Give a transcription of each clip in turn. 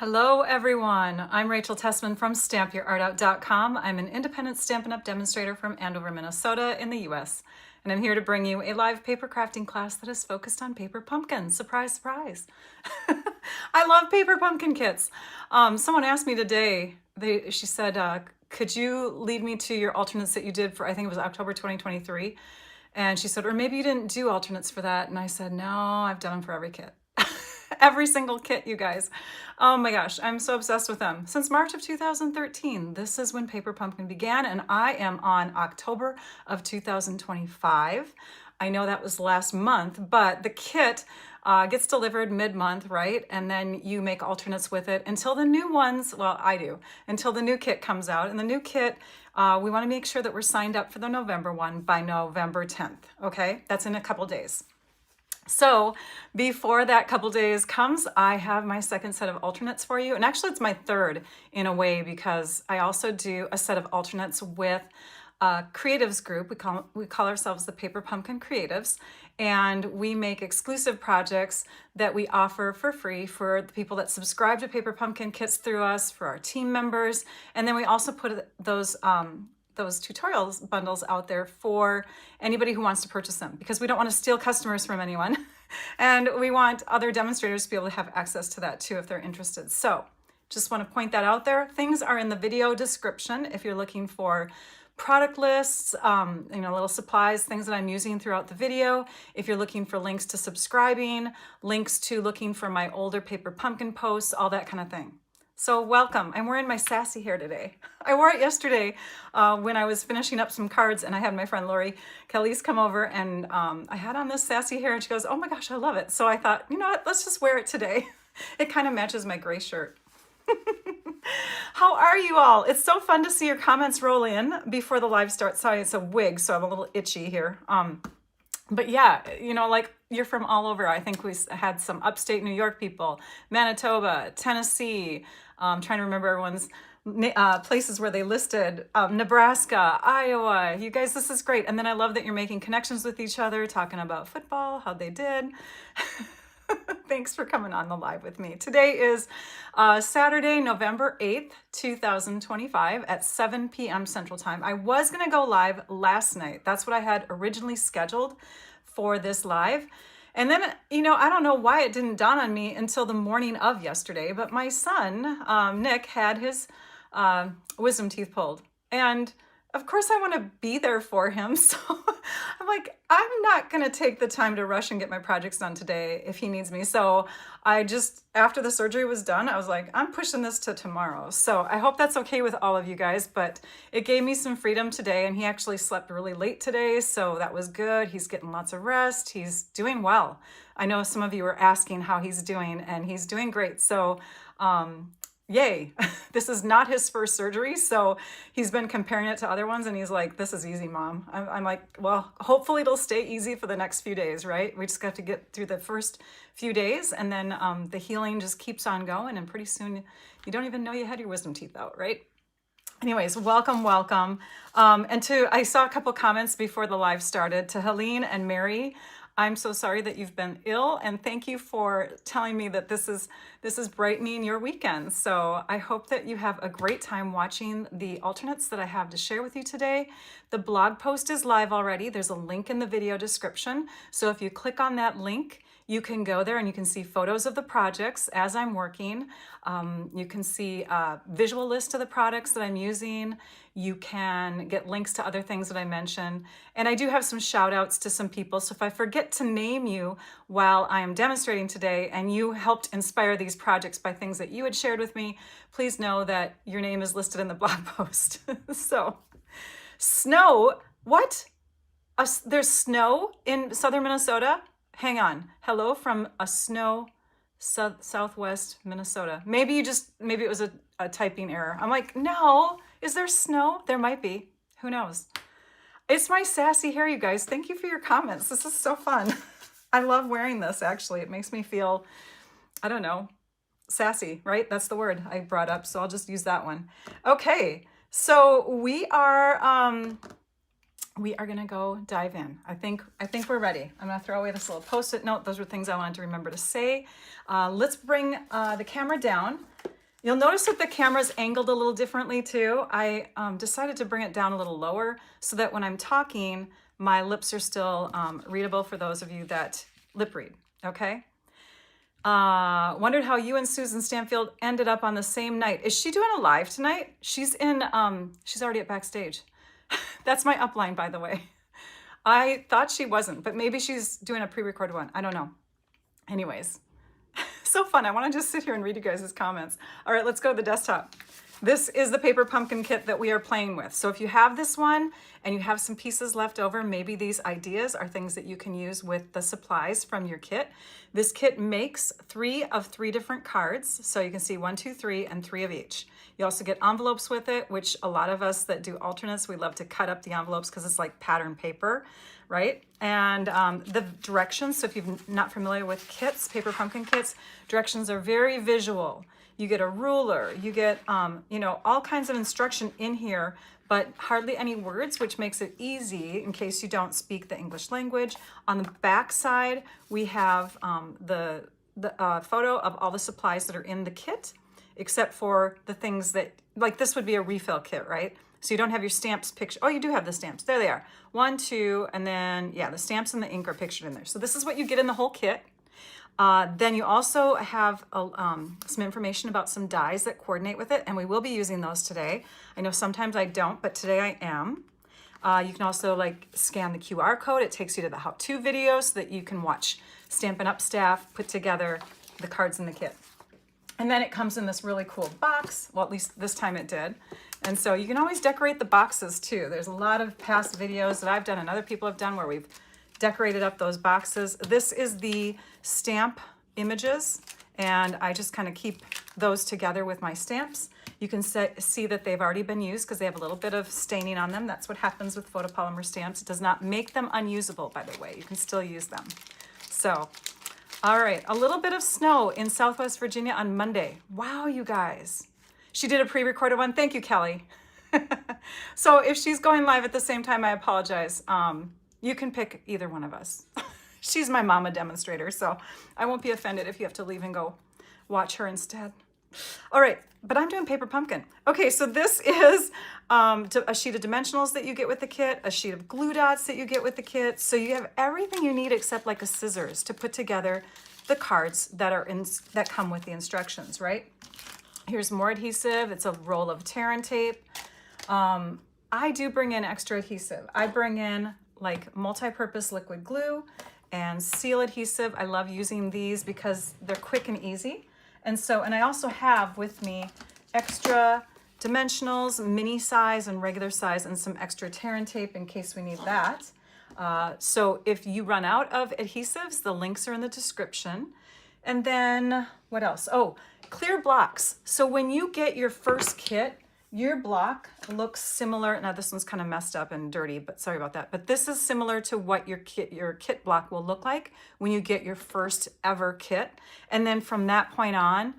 Hello everyone, I'm Rachel Tessman from stampyourartout.com. I'm an independent Stampin' Up demonstrator from Andover, Minnesota in the US. And I'm here to bring you a live paper crafting class that is focused on paper pumpkins. Surprise, surprise. I love paper pumpkin kits. Someone asked me today, she said, could you lead me to your alternates that you did for, I think it was October 2023. And she said, or maybe you didn't do alternates for that. And I said, no, I've done them for every kit. Every single kit, you guys. Oh my gosh, I'm so obsessed with them. Since March of 2013, this is when Paper Pumpkin began, and I am on October of 2025. I know that was last month, but the kit gets delivered mid-month, right? And then you make alternates with it until the new ones, well, I do, until the new kit comes out. And the new kit, we want to make sure that we're signed up for the November one by November 10th, okay? That's in a couple days. So before that couple days comes, I have my second set of alternates for you. And actually it's my third in a way, because I also do a set of alternates with a creatives group. We call ourselves the Paper Pumpkin Creatives, and we make exclusive projects that we offer for free for the people that subscribe to Paper Pumpkin kits through us, for our team members. And then we also put those tutorials bundles out there for anybody who wants to purchase them, because we don't want to steal customers from anyone. And we want other demonstrators to be able to have access to that too if they're interested. So just want to point that out there. Things are in the video description if you're looking for product lists, little supplies, things that I'm using throughout the video. If you're looking for links to subscribing, links to looking for my older Paper Pumpkin posts, all that kind of thing. So welcome. I'm wearing my sassy hair today. I wore it yesterday when I was finishing up some cards, and I had my friend Lori Kelly's come over, and I had on this sassy hair, and she goes, oh my gosh, I love it. So I thought, you know what, let's just wear it today. It kind of matches my gray shirt. How are you all? It's so fun to see your comments roll in before the live starts. Sorry, it's a wig, so I'm a little itchy here. But yeah, like you're from all over. I think we had some upstate New York people, Manitoba, Tennessee. I'm trying to remember everyone's places where they listed, Nebraska, Iowa. You guys, this is great. And then I love that you're making connections with each other, talking about football, how they did. Thanks for coming on the live with me. Today is Saturday, November 8th, 2025 at 7 p.m. Central Time. I was going to go live last night. That's what I had originally scheduled for this live. And then, I don't know why it didn't dawn on me until the morning of yesterday, but my son, Nick, had his wisdom teeth pulled. And of course I want to be there for him. So I'm like, I'm not going to take the time to rush and get my projects done today if he needs me. So I just, after the surgery was done, I was like, I'm pushing this to tomorrow. So I hope that's okay with all of you guys, but it gave me some freedom today, and he actually slept really late today. So that was good. He's getting lots of rest. He's doing well. I know some of you were asking how he's doing, and he's doing great. So, yay. This is not his first surgery, so he's been comparing it to other ones, and he's like, this is easy, Mom. I'm like, well, hopefully it'll stay easy for the next few days, right? We just got to get through the first few days, and then the healing just keeps on going, and pretty soon you don't even know you had your wisdom teeth out, right? Anyways, welcome. I saw a couple comments before the live started to Helene and Mary. I'm so sorry that you've been ill, and thank you for telling me that this is brightening your weekend. So I hope that you have a great time watching the alternates that I have to share with you today. The blog post is live already. There's a link in the video description. So if you click on that link, you can go there and you can see photos of the projects as I'm working. You can see a visual list of the products that I'm using. You can get links to other things that I mentioned. And I do have some shout outs to some people. So if I forget to name you while I am demonstrating today and you helped inspire these projects by things that you had shared with me, please know that your name is listed in the blog post. So, snow, what? There's snow in southern Minnesota? Hang on. Hello from a snow southwest Minnesota. Maybe it was a typing error. I'm like, no, is there snow? There might be. Who knows? It's my sassy hair, you guys. Thank you for your comments. This is so fun. I love wearing this, actually. It makes me feel, I don't know, sassy, right? That's the word I brought up, so I'll just use that one. Okay, so we are we are gonna go dive in. I think we're ready. I'm gonna throw away this little Post-it note. Those were things I wanted to remember to say. Let's bring the camera down. You'll notice that the camera's angled a little differently too. I decided to bring it down a little lower so that when I'm talking, my lips are still readable for those of you that lip read, okay? Wondered how you and Susan Stanfield ended up on the same night. Is she doing a live tonight? She's already at backstage. That's my upline, by the way. I thought she wasn't, but maybe she's doing a pre-recorded one. I don't know. Anyways, so fun. I want to just sit here and read you guys' comments. All right, let's go to the desktop. This is the paper pumpkin kit that we are playing with. So if you have this one and you have some pieces left over, maybe these ideas are things that you can use with the supplies from your kit. This kit makes 3 of 3 different cards. So you can see 1, 2, 3, and 3 of each. You also get envelopes with it, which a lot of us that do alternates, we love to cut up the envelopes because it's like pattern paper, right? And the directions, so if you're not familiar with kits, paper pumpkin kits, directions are very visual. You get a ruler, you get, all kinds of instruction in here, but hardly any words, which makes it easy in case you don't speak the English language. On the back side, we have the photo of all the supplies that are in the kit, except for the things that, like this would be a refill kit, right? So you don't have your stamps picture. Oh, you do have the stamps. There they are. 1, 2, and then, yeah, the stamps and the ink are pictured in there. So this is what you get in the whole kit. Then you also have some information about some dies that coordinate with it, and we will be using those today. I know sometimes I don't, but today I am. You can also like scan the QR code. It takes you to the how-to video so that you can watch Stampin' Up staff put together the cards in the kit. And then it comes in this really cool box. Well, at least this time it did. And so you can always decorate the boxes too. There's a lot of past videos that I've done and other people have done where we've decorated up those boxes. This is the stamp images, and I just kind of keep those together with my stamps. You can see that they've already been used because they have a little bit of staining on them. That's what happens with photopolymer stamps. It does not make them unusable, by the way. You can still use them. So, all right, a little bit of snow in Southwest Virginia on Monday. Wow, you guys. She did a pre-recorded one. Thank you, Kelly. So if she's going live at the same time, I apologize. You can pick either one of us. She's my mama demonstrator, so I won't be offended if you have to leave and go watch her instead. All right, but I'm doing paper pumpkin. Okay, so this is a sheet of dimensionals that you get with the kit, a sheet of glue dots that you get with the kit. So you have everything you need except like a scissors to put together the cards that come with the instructions, right? Here's more adhesive. It's a roll of tear and tape. I do bring in extra adhesive. I bring in like multi-purpose liquid glue and seal adhesive. I love using these because they're quick and easy. And I also have with me extra dimensionals, mini size and regular size, and some extra tear and tape in case we need that. So if you run out of adhesives, the links are in the description. And then what else? Oh, clear blocks. So when you get your first kit, your block looks similar. Now this one's kind of messed up and dirty, but sorry about that. But this is similar to what your kit block will look like when you get your first ever kit. And then from that point on,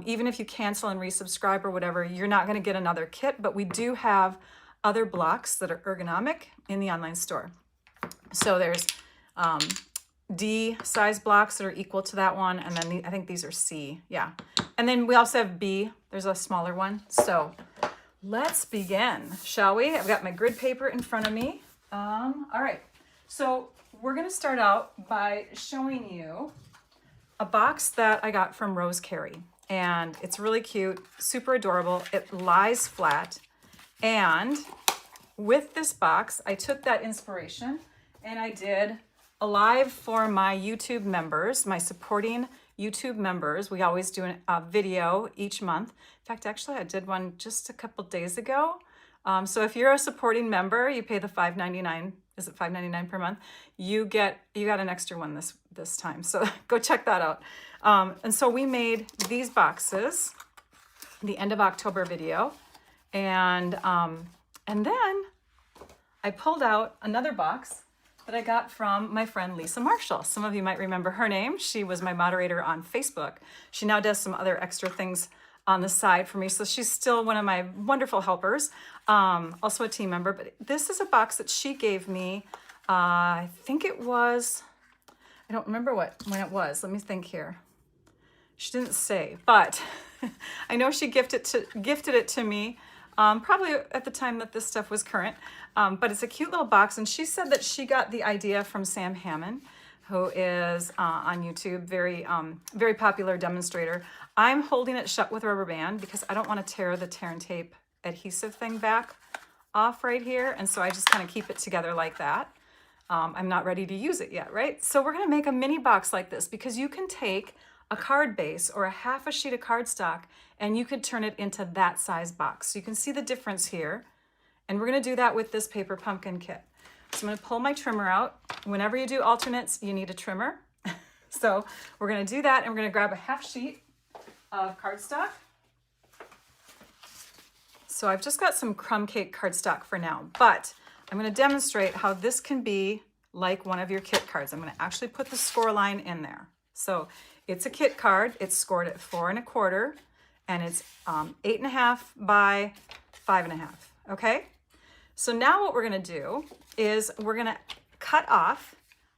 even if you cancel and resubscribe or whatever, you're not going to get another kit. But we do have other blocks that are ergonomic in the online store. So there's D size blocks that are equal to that one. And then I think these are C. Yeah. And then we also have B. There's a smaller one. So let's begin, shall we? I've got my grid paper in front of me. All right. So we're going to start out by showing you a box that I got from Rose Carey. And it's really cute, super adorable. It lies flat. And with this box, I took that inspiration and I did a live for my YouTube members, my supporting YouTube members. We always do a video each month. In fact, actually, I did one just a couple days ago. So if you're a supporting member, you pay the $5.99. Is it $5.99 per month? You got an extra one this time. So go check that out. And so we made these boxes, the end of October video, and then I pulled out another box that I got from my friend Lisa Marshall. Some of you might remember her name. She was my moderator on Facebook. She now does some other extra things on the side for me. So she's still one of my wonderful helpers, also a team member. But this is a box that she gave me. I think it was, I don't remember when it was. Let me think here. She didn't say, but I know she gifted it to me, probably at the time that this stuff was current. But it's a cute little box, and she said that she got the idea from Sam Hammond, who is on YouTube, very popular demonstrator. I'm holding it shut with a rubber band because I don't want to tear the tear and tape adhesive thing back off right here, and so I just kind of keep it together like that. I'm not ready to use it yet, right? So we're gonna make a mini box like this because you can take a card base or a half a sheet of cardstock and you could turn it into that size box. So you can see the difference here. And we're gonna do that with this paper pumpkin kit. So I'm gonna pull my trimmer out. Whenever you do alternates, you need a trimmer. So we're gonna do that, and we're gonna grab a half sheet of cardstock. So I've just got some crumb cake cardstock for now, but I'm gonna demonstrate how this can be like one of your kit cards. I'm gonna actually put the score line in there. So it's a kit card. It's scored at 4 1/4, and it's 8.5 by 5.5, okay? So now what we're gonna do is we're gonna cut off,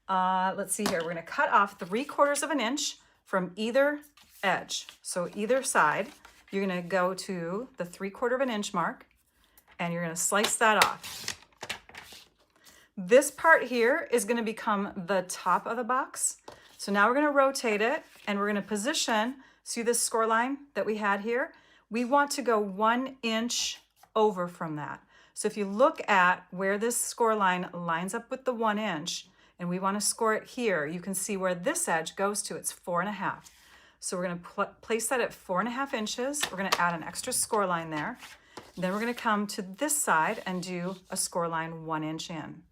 let's see here, we're gonna cut off 3/4 of an inch from either edge. So either side, you're gonna go to the 3/4 of an inch mark, and you're gonna slice that off. This part here is gonna become the top of the box. So now we're gonna rotate it, and we're gonna position, see this score line that we had here? We want to go 1 inch over from that. So if you look at where this score line lines up with the 1 inch, and we want to score it here, you can see where this edge goes to. It's 4.5. So we're going to place that at 4.5 inches. We're going to add an extra score line there. Then we're going to come to this side and do a score line 1 inch in.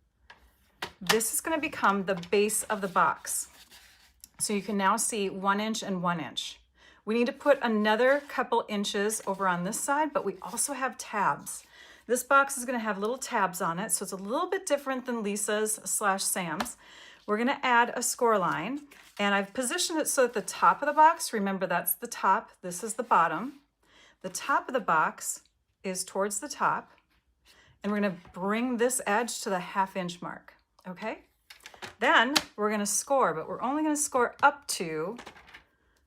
This is going to become the base of the box. So you can now see 1 inch and 1 inch. We need to put another couple inches over on this side, but we also have tabs. This box is going to have little tabs on it, so it's a little bit different than Lisa's / Sam's. We're going to add a score line, and I've positioned it so that the top of the box, remember that's the top, this is the bottom. The top of the box is towards the top, and we're going to bring this edge to the 1/2 inch mark, okay? Then we're going to score, but we're only going to score up to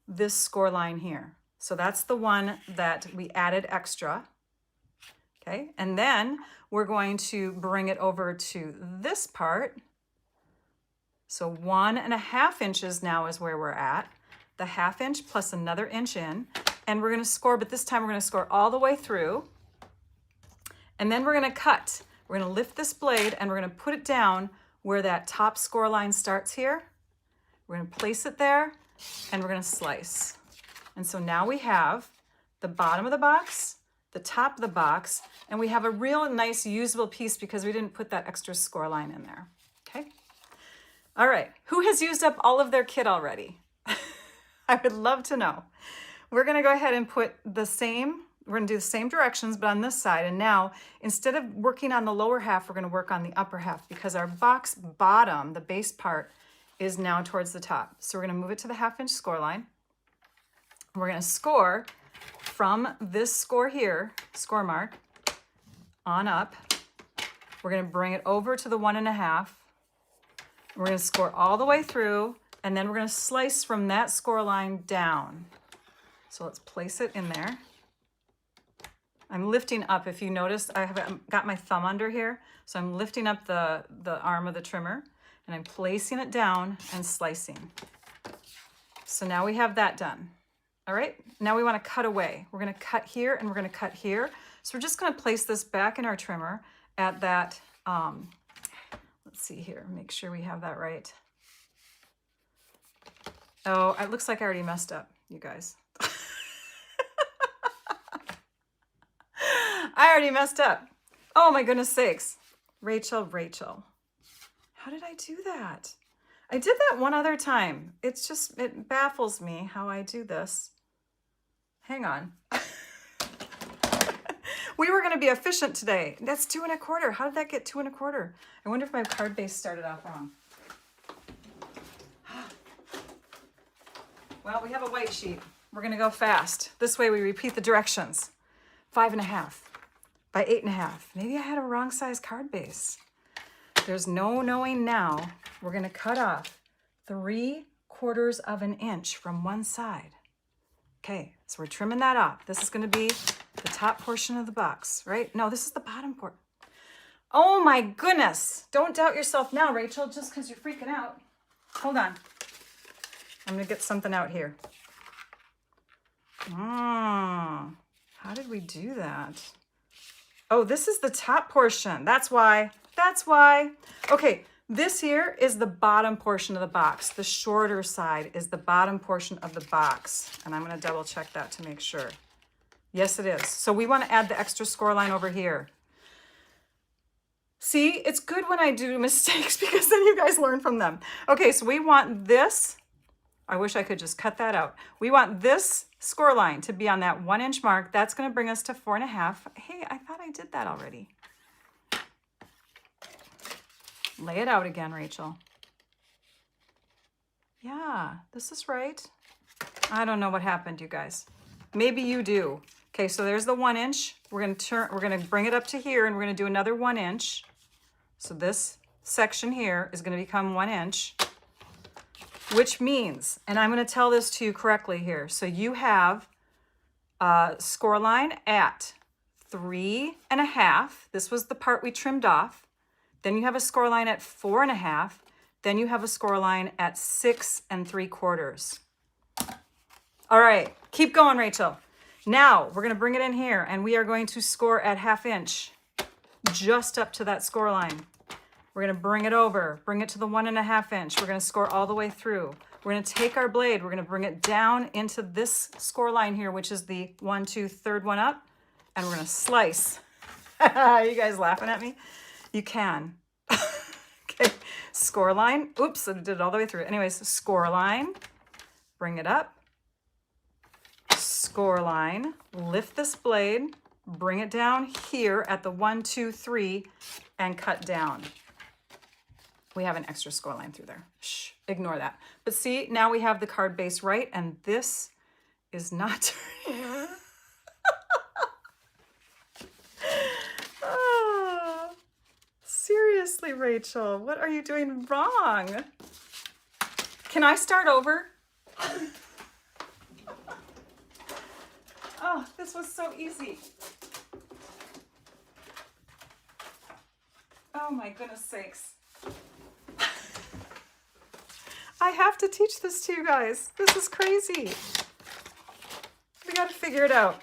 this score line here. So that's the one that we added extra. Okay, and then we're going to bring it over to this part. So 1.5 inches now is where we're at. The 1/2 inch plus another inch in, and we're gonna score, but this time we're gonna score all the way through. And then we're gonna cut. We're gonna lift this blade and we're gonna put it down where that top score line starts here. We're gonna place it there, and we're gonna slice. And so now we have the bottom of the box, the top of the box, and we have a real nice usable piece because we didn't put that extra score line in there, okay? All right, who has used up all of their kit already? I would love to know. We're gonna go ahead and put the same, we're gonna do the same directions, but on this side, and now, instead of working on the lower half, we're gonna work on the upper half because our box bottom, the base part, is now towards the top. So we're gonna move it to the 1/2 inch score line. We're gonna score from this score here, score mark, on up. We're gonna bring it over to the 1.5. We're gonna score all the way through, and then we're gonna slice from that score line down. So let's place it in there. I'm lifting up. If you notice, I have got my thumb under here, so I'm lifting up the arm of the trimmer, and I'm placing it down and slicing. So now we have that done. All right, now we want to cut away. We're going to cut here and we're going to cut here. So we're just going to place this back in our trimmer at that, let's see here, make sure we have that right. Oh, it looks like I already messed up, you guys. I already messed up. Oh my goodness sakes. Rachel. How did I do that? I did that one other time. It baffles me how I do this. Hang on. We were going to be efficient today. That's 2 1/4. How did that get 2 1/4? I wonder if my card base started off wrong. Well, we have a white sheet. We're gonna go fast. This way we repeat the directions. 5.5 by 8.5. Maybe I had a wrong size card base. There's no knowing now. We're gonna cut off 3/4 of an inch from one side. Okay, so we're trimming that off. This is gonna be the top portion of the box, right? No, this is the bottom part. Oh my goodness. Don't doubt yourself now, Rachel, just because you're freaking out. Hold on. I'm gonna get something out here. How did we do that? Oh, this is the top portion. That's why. That's why. Okay, this here is the bottom portion of the box. The shorter side is the bottom portion of the box. And I'm going to double check that to make sure. Yes, it is. So we want to add the extra score line over here. See, it's good when I do mistakes because then you guys learn from them. Okay, so we want this. I wish I could just cut that out. We want this score line to be on that 1 inch mark. That's going to bring us to 4.5. Hey, I thought I did that already. Lay it out again, Rachel. Yeah, this is right. I don't know what happened, you guys. Maybe you do. Okay, so there's the 1 inch. We're gonna bring it up to here and we're gonna do another 1 inch. So this section here is gonna become 1 inch, which means, and I'm gonna tell this to you correctly here. So you have a score line at 3.5. This was the part we trimmed off. Then you have a score line at 4.5. Then you have a score line at 6 3/4. All right, keep going, Rachel. Now we're gonna bring it in here and we are going to score at 1/2 inch, just up to that score line. We're gonna bring it over, bring it to the 1.5 inch. We're gonna score all the way through. We're gonna take our blade, we're gonna bring it down into this score line here, which is the 1, 2, third one up, and we're gonna slice. You guys laughing at me? You can. Okay, score line. Oops, I did it all the way through. Anyways, score line, bring it up, score line, lift this blade, bring it down here at the 1, 2, 3, and cut down. We have an extra score line through there. Shh, ignore that. But see, now we have the card base right, and this is not turning. Oh, seriously, Rachel, what are you doing wrong? Can I start over? Oh, this was so easy. Oh my goodness sakes. I have to teach this to you guys. This is crazy. We got to figure it out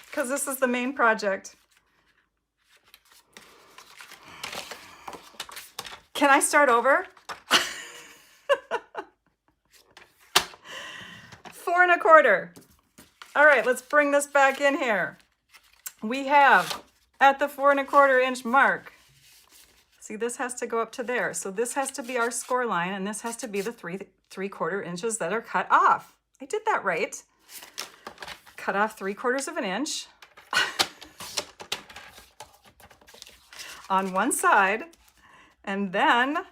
because this is the main project. Can I start over? 4 1/4. All right, let's bring this back in here. We have at the 4 1/4 inch mark. See, this has to go up to there. So this has to be our score line, and this has to be the 3 3/4 inches that are cut off. I did that right. Cut off 3/4 of an inch on one side, and then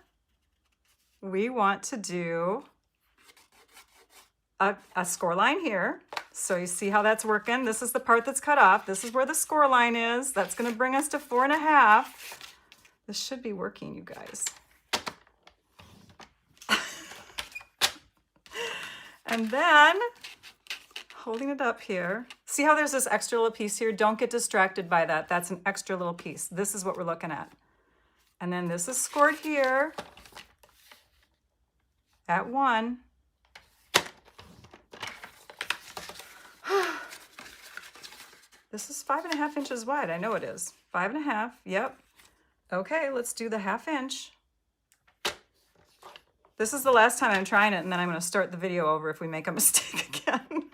we want to do a score line here. So you see how that's working? This is the part that's cut off. This is where the score line is. That's going to bring us to 4.5. This should be working, you guys. And then holding it up here. See how there's this extra little piece here? Don't get distracted by that. That's an extra little piece. This is what we're looking at. And then this is scored here at 1. This is 5.5 inches wide. I know it is. 5.5. Yep. Okay, let's do the 1/2 inch. This is the last time I'm trying it, and then I'm going to start the video over if we make a mistake again.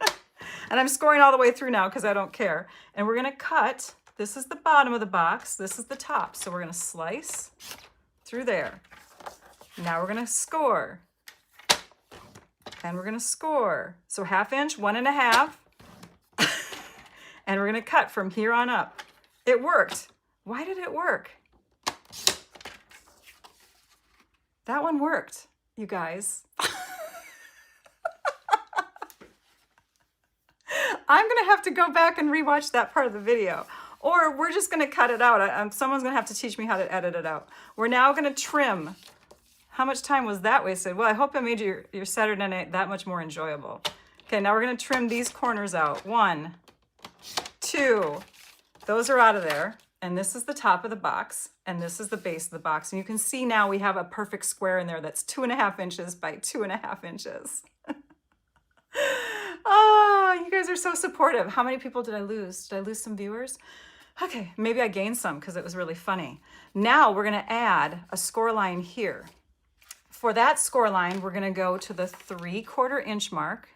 And I'm scoring all the way through now because I don't care. And we're going to cut. This is the bottom of the box. This is the top. So we're going to slice through there. Now we're going to score. And we're going to score. So 1/2 inch, 1.5. And we're going to cut from here on up. It worked. Why did it work? That one worked, you guys. I'm gonna have to go back and rewatch that part of the video, or we're just gonna cut it out. Someone's gonna have to teach me how to edit it out. We're now gonna trim. How much time was that wasted? Well, I hope I made your Saturday night that much more enjoyable. Okay, now we're gonna trim these corners out. 1, 2, those are out of there. And this is the top of the box, and this is the base of the box. And you can see now we have a perfect square in there that's 2.5 inches by 2.5 inches. Oh, you guys are so supportive. How many people did I lose? Did I lose some viewers? Okay, maybe I gained some because it was really funny. Now we're gonna add a score line here. For that score line, we're gonna go to the 3/4 inch mark.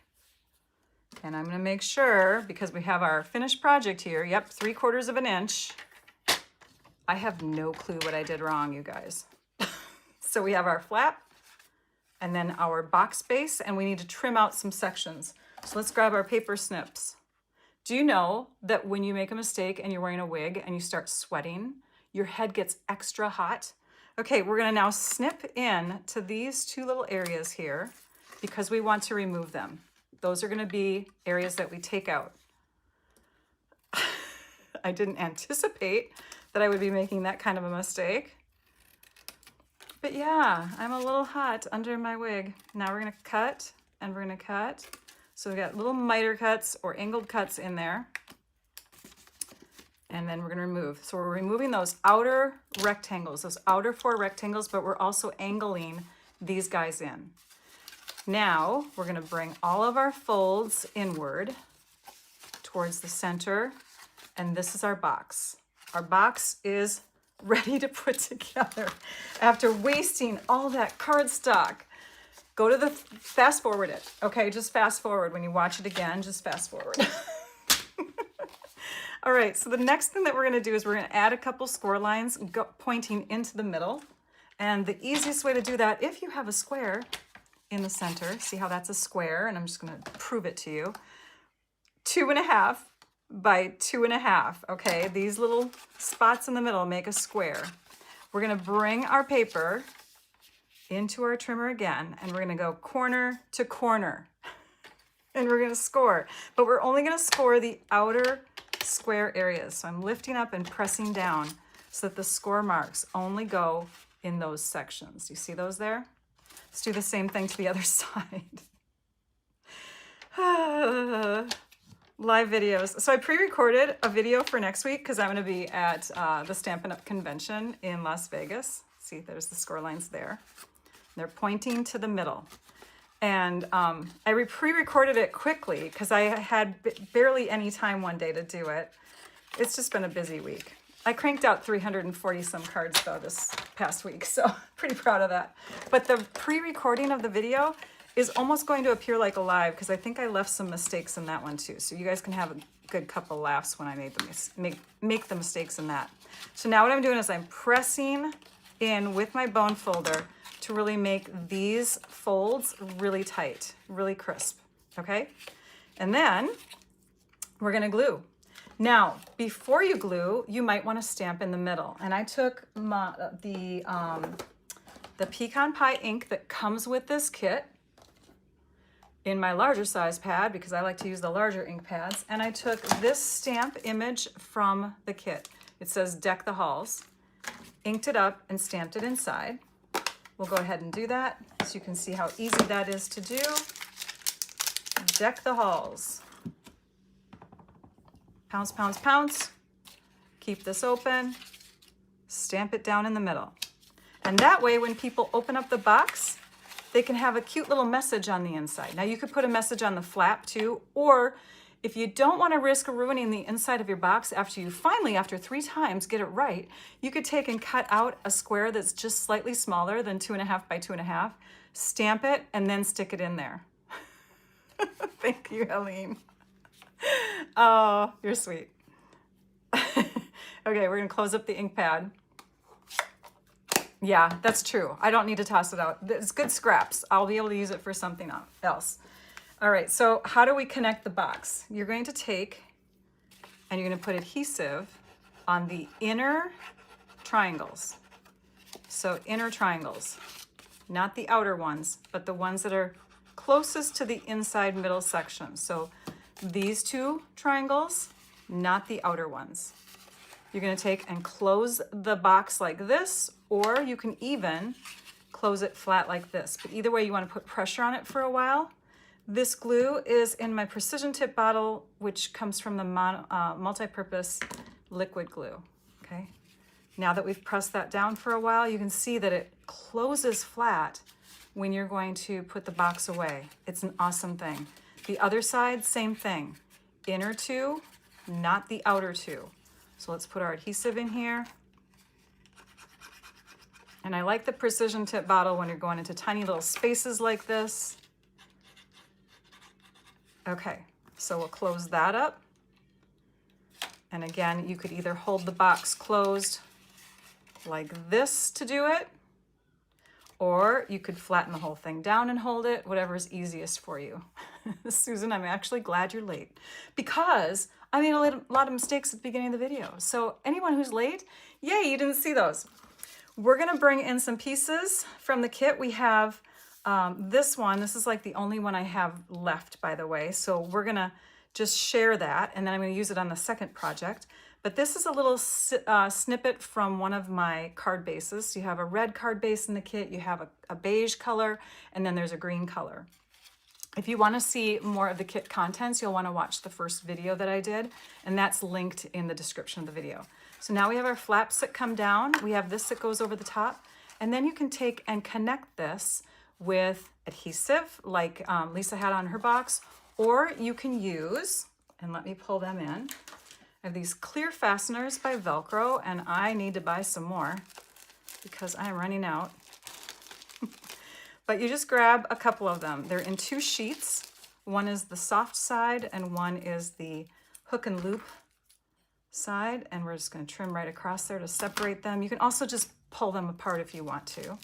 And I'm gonna make sure, because we have our finished project here, yep, 3/4 of an inch. I have no clue what I did wrong, you guys. So we have our flap and then our box base, and we need to trim out some sections. So let's grab our paper snips. Do you know that when you make a mistake and you're wearing a wig and you start sweating, your head gets extra hot? Okay, we're gonna now snip in to these 2 little areas here because we want to remove them. Those are gonna be areas that we take out. I didn't anticipate that I would be making that kind of a mistake. But yeah, I'm a little hot under my wig. Now we're gonna cut and we're gonna cut. So we got little miter cuts or angled cuts in there. And then we're gonna remove. So we're removing those outer rectangles, those outer 4 rectangles, but we're also angling these guys in. Now we're gonna bring all of our folds inward towards the center. And this is our box. Our box is ready to put together after wasting all that cardstock. Go to the, fast forward it, okay? Just fast forward. When you watch it again, just fast forward. All right, so the next thing that we're gonna do is we're gonna add a couple score lines pointing into the middle. And the easiest way to do that, if you have a square in the center, see how that's a square, and I'm just gonna prove it to you. 2.5 by 2.5, okay? These little spots in the middle make a square. We're gonna bring our paper into our trimmer again, and we're gonna go corner to corner, and we're gonna score. But we're only gonna score the outer square areas. So I'm lifting up and pressing down so that the score marks only go in those sections. You see those there? Let's do the same thing to the other side. Live videos. So I pre-recorded a video for next week because I'm going to be at the Stampin' Up convention in Las Vegas. See, there's the score lines there. They're pointing to the middle. And I pre-recorded it quickly because I had barely any time one day to do it. It's just been a busy week. I cranked out 340 some cards though this past week, so pretty proud of that. But the pre-recording of the video is almost going to appear like a live because I think I left some mistakes in that one too. So you guys can have a good couple laughs when I make the mistakes in that. So now what I'm doing is I'm pressing in with my bone folder to really make these folds really tight, really crisp, okay? And then we're gonna glue. Now, before you glue, you might wanna stamp in the middle. And I took the pecan pie ink that comes with this kit in my larger size pad because I like to use the larger ink pads. And I took this stamp image from the kit. It says Deck the Halls, inked it up and stamped it inside. We'll go ahead and do that so you can see how easy that is to do. Deck the Halls. Pounce, pounce, pounce. Keep this open. Stamp it down in the middle. And that way when people open up the box, they can have a cute little message on the inside. Now you could put a message on the flap too, or if you don't want to risk ruining the inside of your box after you finally, after 3 times, get it right, you could take and cut out a square that's just slightly smaller than 2.5 by 2.5, stamp it, and then stick it in there. Thank you, Helene. Oh, you're sweet. Okay, we're gonna close up the ink pad. Yeah, that's true. I don't need to toss it out. It's good scraps. I'll be able to use it for something else. All right, so how do we connect the box? You're going to take and you're going to put adhesive on the inner triangles. So inner triangles, not the outer ones, but the ones that are closest to the inside middle section. So these two triangles, not the outer ones. You're going to take and close the box like this, or you can even close it flat like this. But either way, you want to put pressure on it for a while. This glue is in my precision tip bottle, which comes from the multi-purpose liquid glue. Okay. Now that we've pressed that down for a while, you can see that it closes flat when you're going to put the box away. It's an awesome thing. The other side, same thing. Inner two, not the outer two. So let's put our adhesive in here. And I like the precision tip bottle when you're going into tiny little spaces like this. Okay, so we'll close that up. And again, you could either hold the box closed like this to do it, or you could flatten the whole thing down and hold it, whatever is easiest for you. Susan, I'm actually glad you're late because I made a lot of mistakes at the beginning of the video. So anyone who's late, yay, you didn't see those. We're gonna bring in some pieces from the kit. We have this one. This is like the only one I have left, by the way. So we're gonna just share that, and then I'm gonna use it on the second project. But this is a little snippet from one of my card bases. So you have a red card base in the kit, you have a beige color, and then there's a green color. If you want to see more of the kit contents, you'll want to watch the first video that I did, and that's linked in the description of the video. So now we have our flaps that come down. We have this that goes over the top, and then you can take and connect this with adhesive like Lisa had on her box, or you can use, and let me pull them in, I have these clear fasteners by Velcro, and I need to buy some more because I'm running out. But you just grab a couple of them. They're in two sheets. One is the soft side and one is the hook and loop side. And we're just going to trim right across there to separate them. You can also just pull them apart if you want to.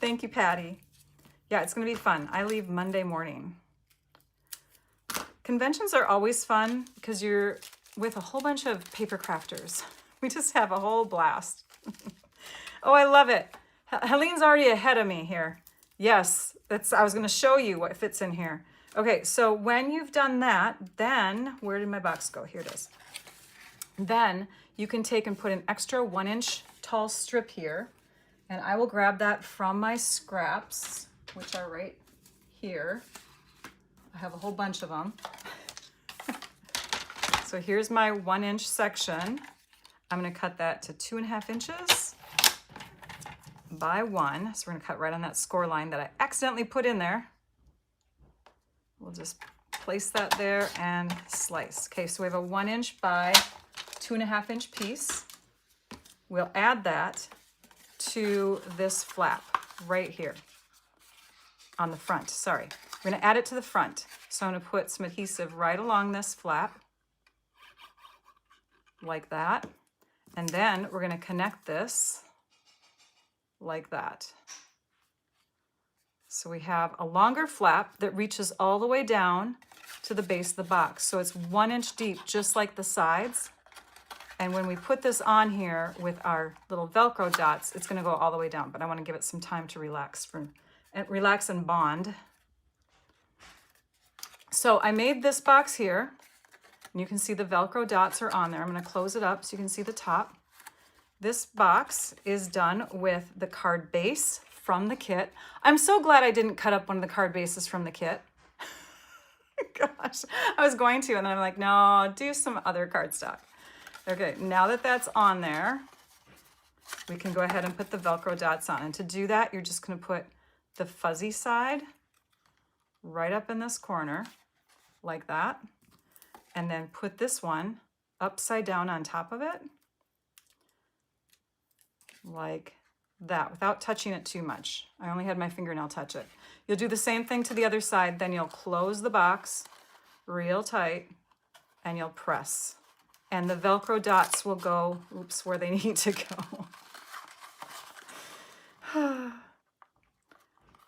Thank you, Patty. Yeah, it's going to be fun. I leave Monday morning. Conventions are always fun because you're with a whole bunch of paper crafters. We just have a whole blast. Oh, I love it. Helene's already ahead of me here. Yes, I was going to show you what fits in here. Okay, so when you've done that, then, where did my box go? Here it is. Then you can take and put an extra 1-inch tall strip here, and I will grab that from my scraps, which are right here. I have a whole bunch of them. So here's my 1-inch section. I'm going to cut that to 2.5 inches by 1. So we're going to cut right on that score line that I accidentally put in there. We'll just place that there and slice. Okay, so we have a 1-inch by 2.5 inch piece. We'll add that to this flap right here on the front. Sorry, we're going to add it to the front. So I'm going to put some adhesive right along this flap like that. And then we're going to connect this like that. So we have a longer flap that reaches all the way down to the base of the box. So it's 1 inch deep, just like the sides. And when we put this on here with our little Velcro dots, it's going to go all the way down. But I want to give it some time to relax and bond. So I made this box here, and you can see the Velcro dots are on there. I'm going to close it up so you can see the top. This box is done with the card base from the kit. I'm so glad I didn't cut up one of the card bases from the kit. Gosh, I was going to, and then I'm like, no, do some other cardstock. Okay, now that that's on there, we can go ahead and put the Velcro dots on. And to do that, you're just going to put the fuzzy side right up in this corner, like that, and then put this one upside down on top of it, like that, without touching it too much. I only had my fingernail touch it. You'll do the same thing to the other side, then you'll close the box real tight, and you'll press. And the Velcro dots will go, oops, where they need to go.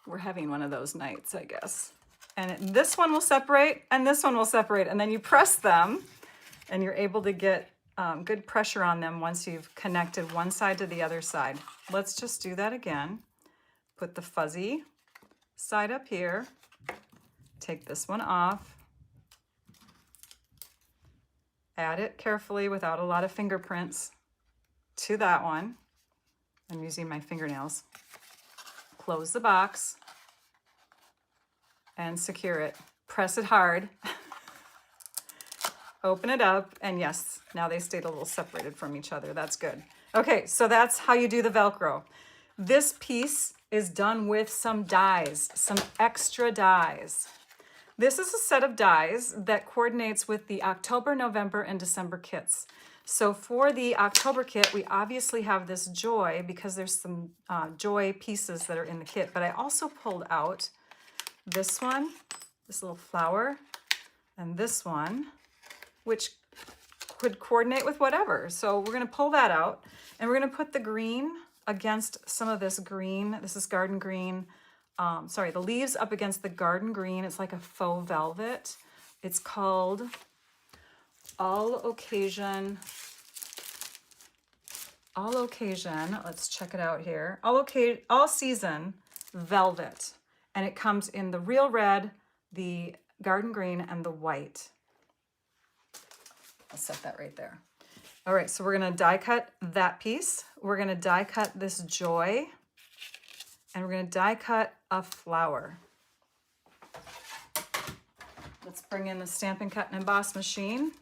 We're having one of those nights, I guess. And this one will separate, and this one will separate, and then you press them, and you're able to get good pressure on them once you've connected one side to the other side. Let's just do that again. Put the fuzzy side up here, take this one off, Add it carefully without a lot of fingerprints to that one. I'm using my fingernails. Close the box and secure it. Press it hard. Open it up, and yes, now they stayed a little separated from each other. That's good. Okay, so that's how you do the Velcro. This piece is done with some dies, some extra dies. This is a set of dies that coordinates with the October, November, and December kits. So for the October kit, we obviously have this Joy because there's some Joy pieces that are in the kit, but I also pulled out this one, this little flower, and this one, which could coordinate with whatever. So we're gonna pull that out, and we're gonna put the green against some of this green. This is garden green. Sorry, the leaves up against the garden green. It's like a faux velvet. It's called All Occasion, let's check it out here. All Season Velvet. And it comes in the real red, the garden green, and the white. I'll set that right there. All right, so we're gonna die cut that piece. We're gonna die cut this Joy, and we're gonna die cut a flower. Let's bring in the Stampin' Cut and Emboss machine,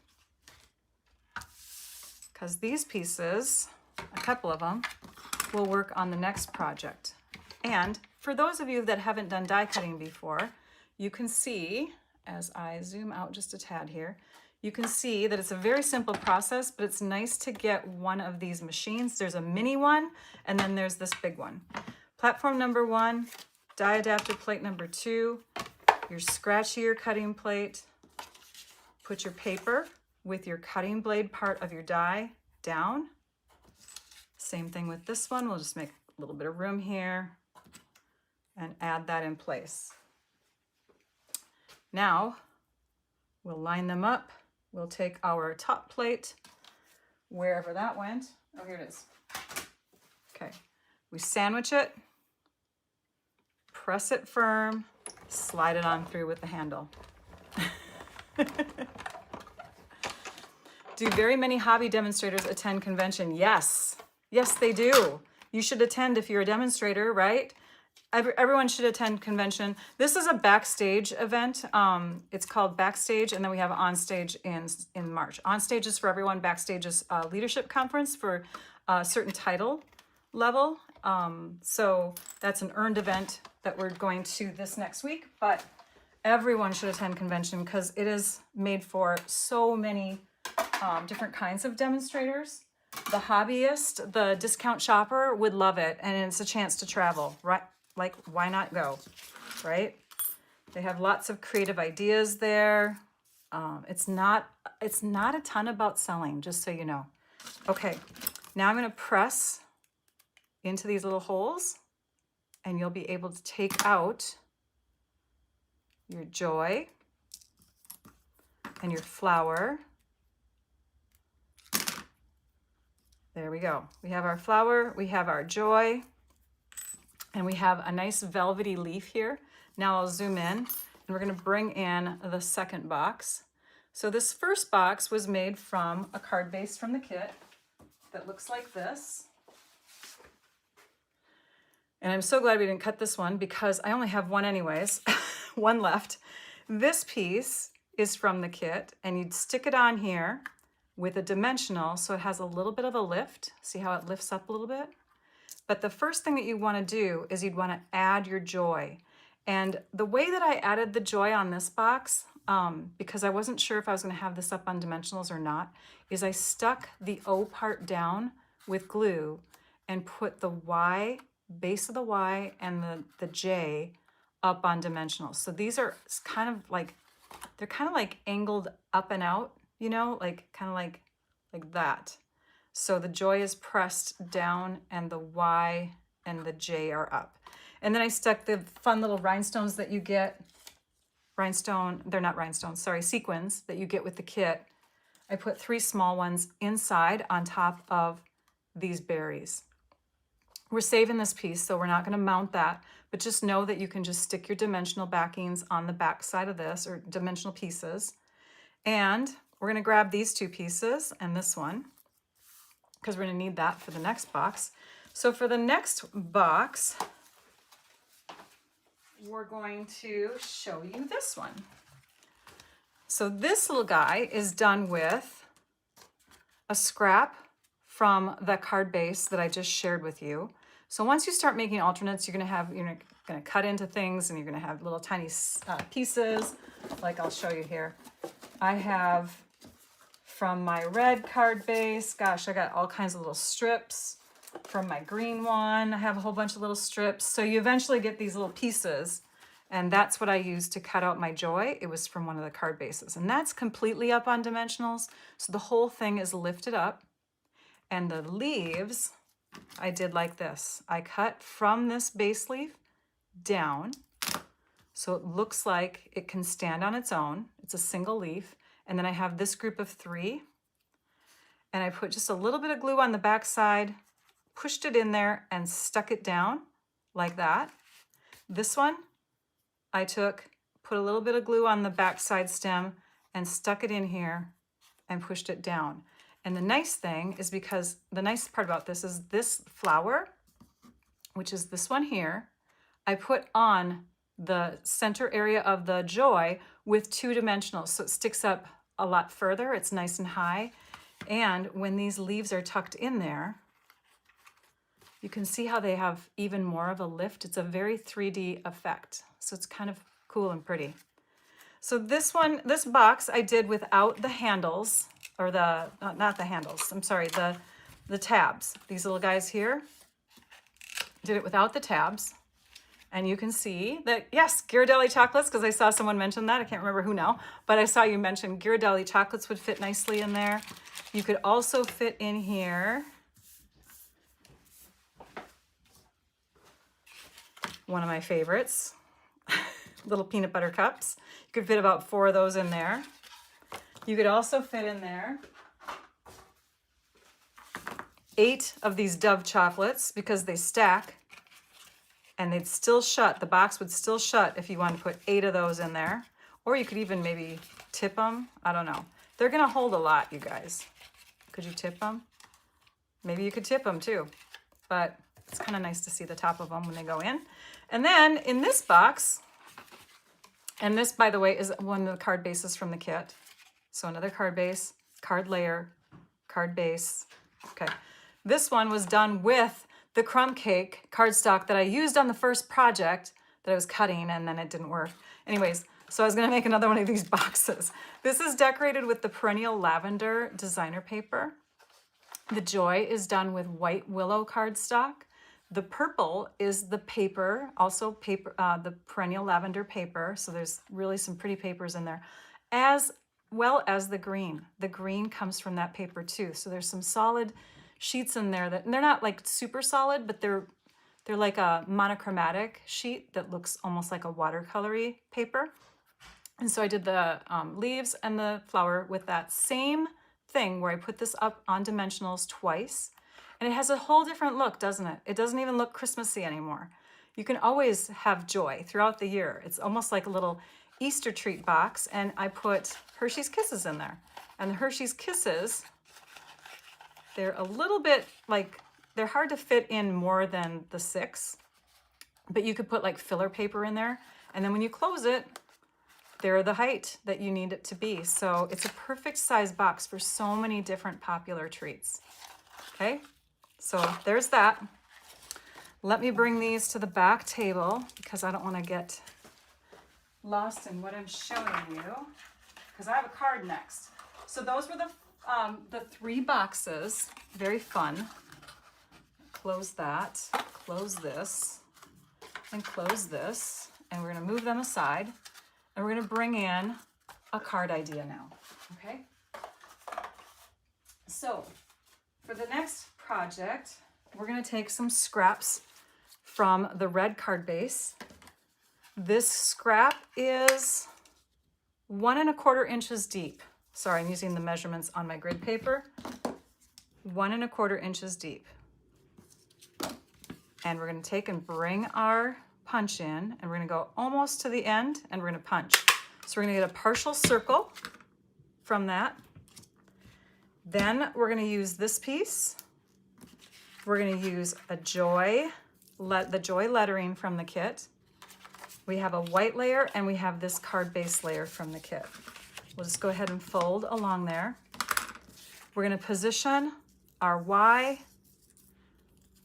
because these pieces, a couple of them, will work on the next project. And for those of you that haven't done die cutting before, you can see, as I zoom out just a tad here, you can see that it's a very simple process, but it's nice to get one of these machines. There's a mini one, and then there's this big one. Platform number 1, die adapter plate number 2, your scratchier cutting plate. Put your paper with your cutting blade part of your die down. Same thing with this one. We'll just make a little bit of room here and add that in place. Now, we'll line them up. We'll take our top plate, wherever that went. Oh, here it is. Okay, we sandwich it, press it firm, slide it on through with the handle. Do very many hobby demonstrators attend convention? Yes, yes they do. You should attend if you're a demonstrator, right? Everyone should attend convention. This is a backstage event. It's called Backstage, and then we have Onstage in March. Onstage is for everyone. Backstage is a leadership conference for a certain title level. So that's an earned event that we're going to this next week, but everyone should attend convention because it is made for so many different kinds of demonstrators. The hobbyist, the discount shopper would love it, and it's a chance to travel, right? Like, why not go, right? They have lots of creative ideas there. It's not a ton about selling, just so you know. Okay, now I'm gonna press into these little holes, and you'll be able to take out your Joy and your flower. There we go. We have our flower, we have our Joy, and we have a nice velvety leaf here. Now I'll zoom in, and we're gonna bring in the second box. So this first box was made from a card base from the kit that looks like this. And I'm so glad we didn't cut this one because I only have one anyways, one left. This piece is from the kit, and you'd stick it on here with a dimensional so it has a little bit of a lift. See how it lifts up a little bit? But the first thing that you want to do is you'd want to add your Joy. And the way that I added the Joy on this box, because I wasn't sure if I was going to have this up on dimensionals or not, is I stuck the O part down with glue and put the Y, base of the Y, and the J up on dimensionals. So these are kind of like, they're kind of like angled up and out, you know, like kind of like that. So the Joy is pressed down and the Y and the J are up. And then I stuck the fun little rhinestones that you get, they're not rhinestones, sorry, sequins that you get with the kit. I put 3 small ones inside on top of these berries. We're saving this piece, so we're not gonna mount that, but just know that you can just stick your dimensional backings on the back side of this, or dimensional pieces. And we're gonna grab these two pieces and this one, because we're gonna need that for the next box. So for the next box, we're going to show you this one. So this little guy is done with a scrap from the card base that I just shared with you. So once you start making alternates, you're gonna cut into things and you're gonna have little tiny pieces, like I'll show you here. I have from my red card base, gosh, I got all kinds of little strips. From my green one, I have a whole bunch of little strips. So you eventually get these little pieces, and that's what I used to cut out my joy. It was from one of the card bases, and that's completely up on dimensionals. So the whole thing is lifted up, and the leaves, I did like this. I cut from this base leaf down, so it looks like it can stand on its own. It's a single leaf, and then I have this group of 3, and I put just a little bit of glue on the back side, pushed it in there and stuck it down like that. This one, I put a little bit of glue on the backside stem and stuck it in here and pushed it down. And the nice thing is, because the nice part about this is this flower, which is this one here, I put on the center area of the joy with 2 dimensionals. So it sticks up a lot further. It's nice and high. And when these leaves are tucked in there, you can see how they have even more of a lift. It's a very 3D effect. So it's kind of cool and pretty. So this box I did without the handles, or not the handles, I'm sorry, the tabs. These little guys here, did it without the tabs. And you can see that, yes, Ghirardelli chocolates, because I saw someone mention that. I can't remember who now, but I saw you mention Ghirardelli chocolates would fit nicely in there. You could also fit in here one of my favorites, little peanut butter cups. You could fit about 4 of those in there. You could also fit in there 8 of these Dove chocolates, because they stack and they'd still shut. The box would still shut if you wanted to put 8 of those in there. Or you could even maybe tip them. I don't know. They're gonna hold a lot, you guys. Could you tip them? Maybe you could tip them too, but it's kind of nice to see the top of them when they go in. And then in this box, and this, by the way, is one of the card bases from the kit. So another card base, card layer, card base. Okay. This one was done with the crumb cake cardstock that I used on the first project that I was cutting, and then it didn't work. Anyways, so I was gonna make another one of these boxes. This is decorated with the Perennial Lavender designer paper. The joy is done with white willow cardstock. The purple is the paper, also paper, the Perennial Lavender paper. So there's really some pretty papers in there, as well as the green. The green comes from that paper too. So there's some solid sheets in there that, and they're not like super solid, but they're like a monochromatic sheet that looks almost like a watercolory paper. And so I did the leaves and the flower with that same thing, where I put this up on dimensionals twice. And it has a whole different look, doesn't it? It doesn't even look Christmassy anymore. You can always have joy throughout the year. It's almost like a little Easter treat box, and I put Hershey's Kisses in there. And the Hershey's Kisses, they're a little bit like, they're hard to fit in more than the 6, but you could put like filler paper in there. And then when you close it, they're the height that you need it to be. So it's a perfect size box for so many different popular treats. Okay, so there's that. Let me bring these to the back table, because I don't want to get lost in what I'm showing you, because I have a card next. So those were the 3 boxes. Very fun. Close that, close this, and close this. And we're going to move them aside. And we're going to bring in a card idea now, okay? So for the next project, we're going to take some scraps from the red card base. This scrap is 1 1/4 inches deep. Sorry, I'm using the measurements on my grid paper. 1 1/4 inches deep. And we're going to take and bring our punch in, and we're going to go almost to the end, and we're going to punch. So we're going to get a partial circle, from that. Then we're going to use this piece. We're going to use the joy lettering from the kit. We have a white layer and we have this card base layer from the kit. We'll just go ahead and fold along there. We're going to position our Y,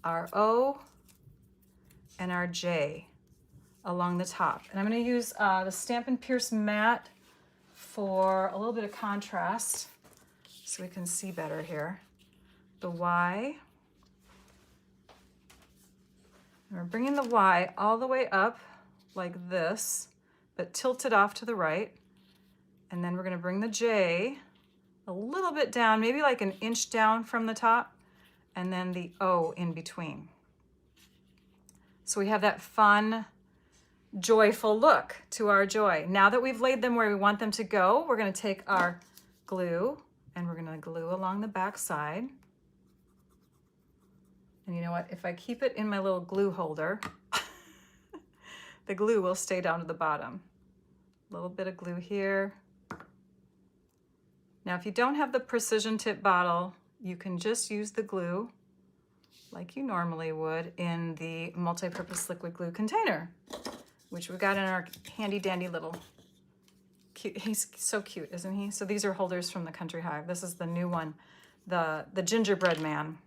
our O, and our J along the top. And I'm going to use the Stampin' Pierce matte for a little bit of contrast so we can see better here. The Y. And we're bringing the Y all the way up like this, but tilted off to the right. And then we're going to bring the J a little bit down, maybe like an inch down from the top, and then the O in between. So we have that fun, joyful look to our joy. Now that we've laid them where we want them to go, we're going to take our glue and we're going to glue along the back side. And you know what? If I keep it in my little glue holder, the glue will stay down to the bottom. A little bit of glue here. Now, if you don't have the precision tip bottle, you can just use the glue like you normally would in the multi-purpose liquid glue container, which we got in our handy dandy little cute. He's so cute, isn't he? So these are holders from the Country Hive. This is the new one, the gingerbread man.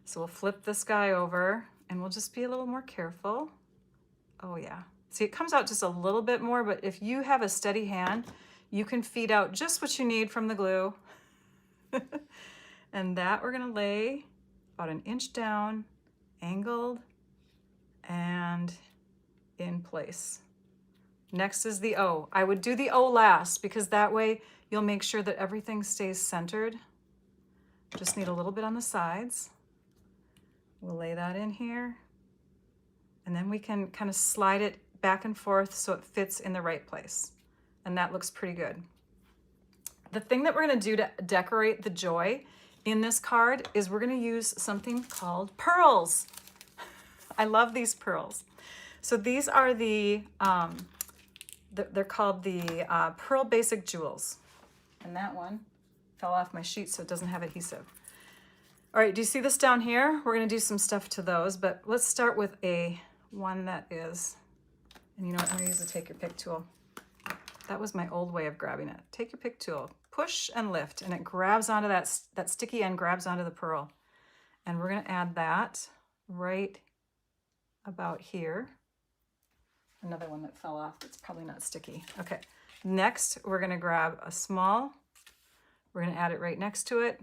So we'll flip this guy over and we'll just be a little more careful. Oh yeah. See, it comes out just a little bit more, but if you have a steady hand, you can feed out just what you need from the glue. And that we're gonna lay about an inch down, angled, and in place. Next is the O. I would do the O last because that way you'll make sure that everything stays centered. Just need a little bit on the sides. We'll lay that in here. And then we can kind of slide it back and forth so it fits in the right place. And that looks pretty good. The thing that we're going to do to decorate the joy in this card is we're going to use something called pearls. I love these pearls. So these are they're called the Pearl Basic Jewels. And that one fell off my sheet so it doesn't have adhesive. All right, do you see this down here? We're going to do some stuff to those, but let's start with one that is, and you know what, I'm going to use the Take Your Pick tool. That was my old way of grabbing it. Take your pick tool, push and lift, and it grabs onto that sticky end, grabs onto the pearl. And we're gonna add that right about here. Another one that fell off that's probably not sticky. Okay, next we're gonna grab a small, we're gonna add it right next to it,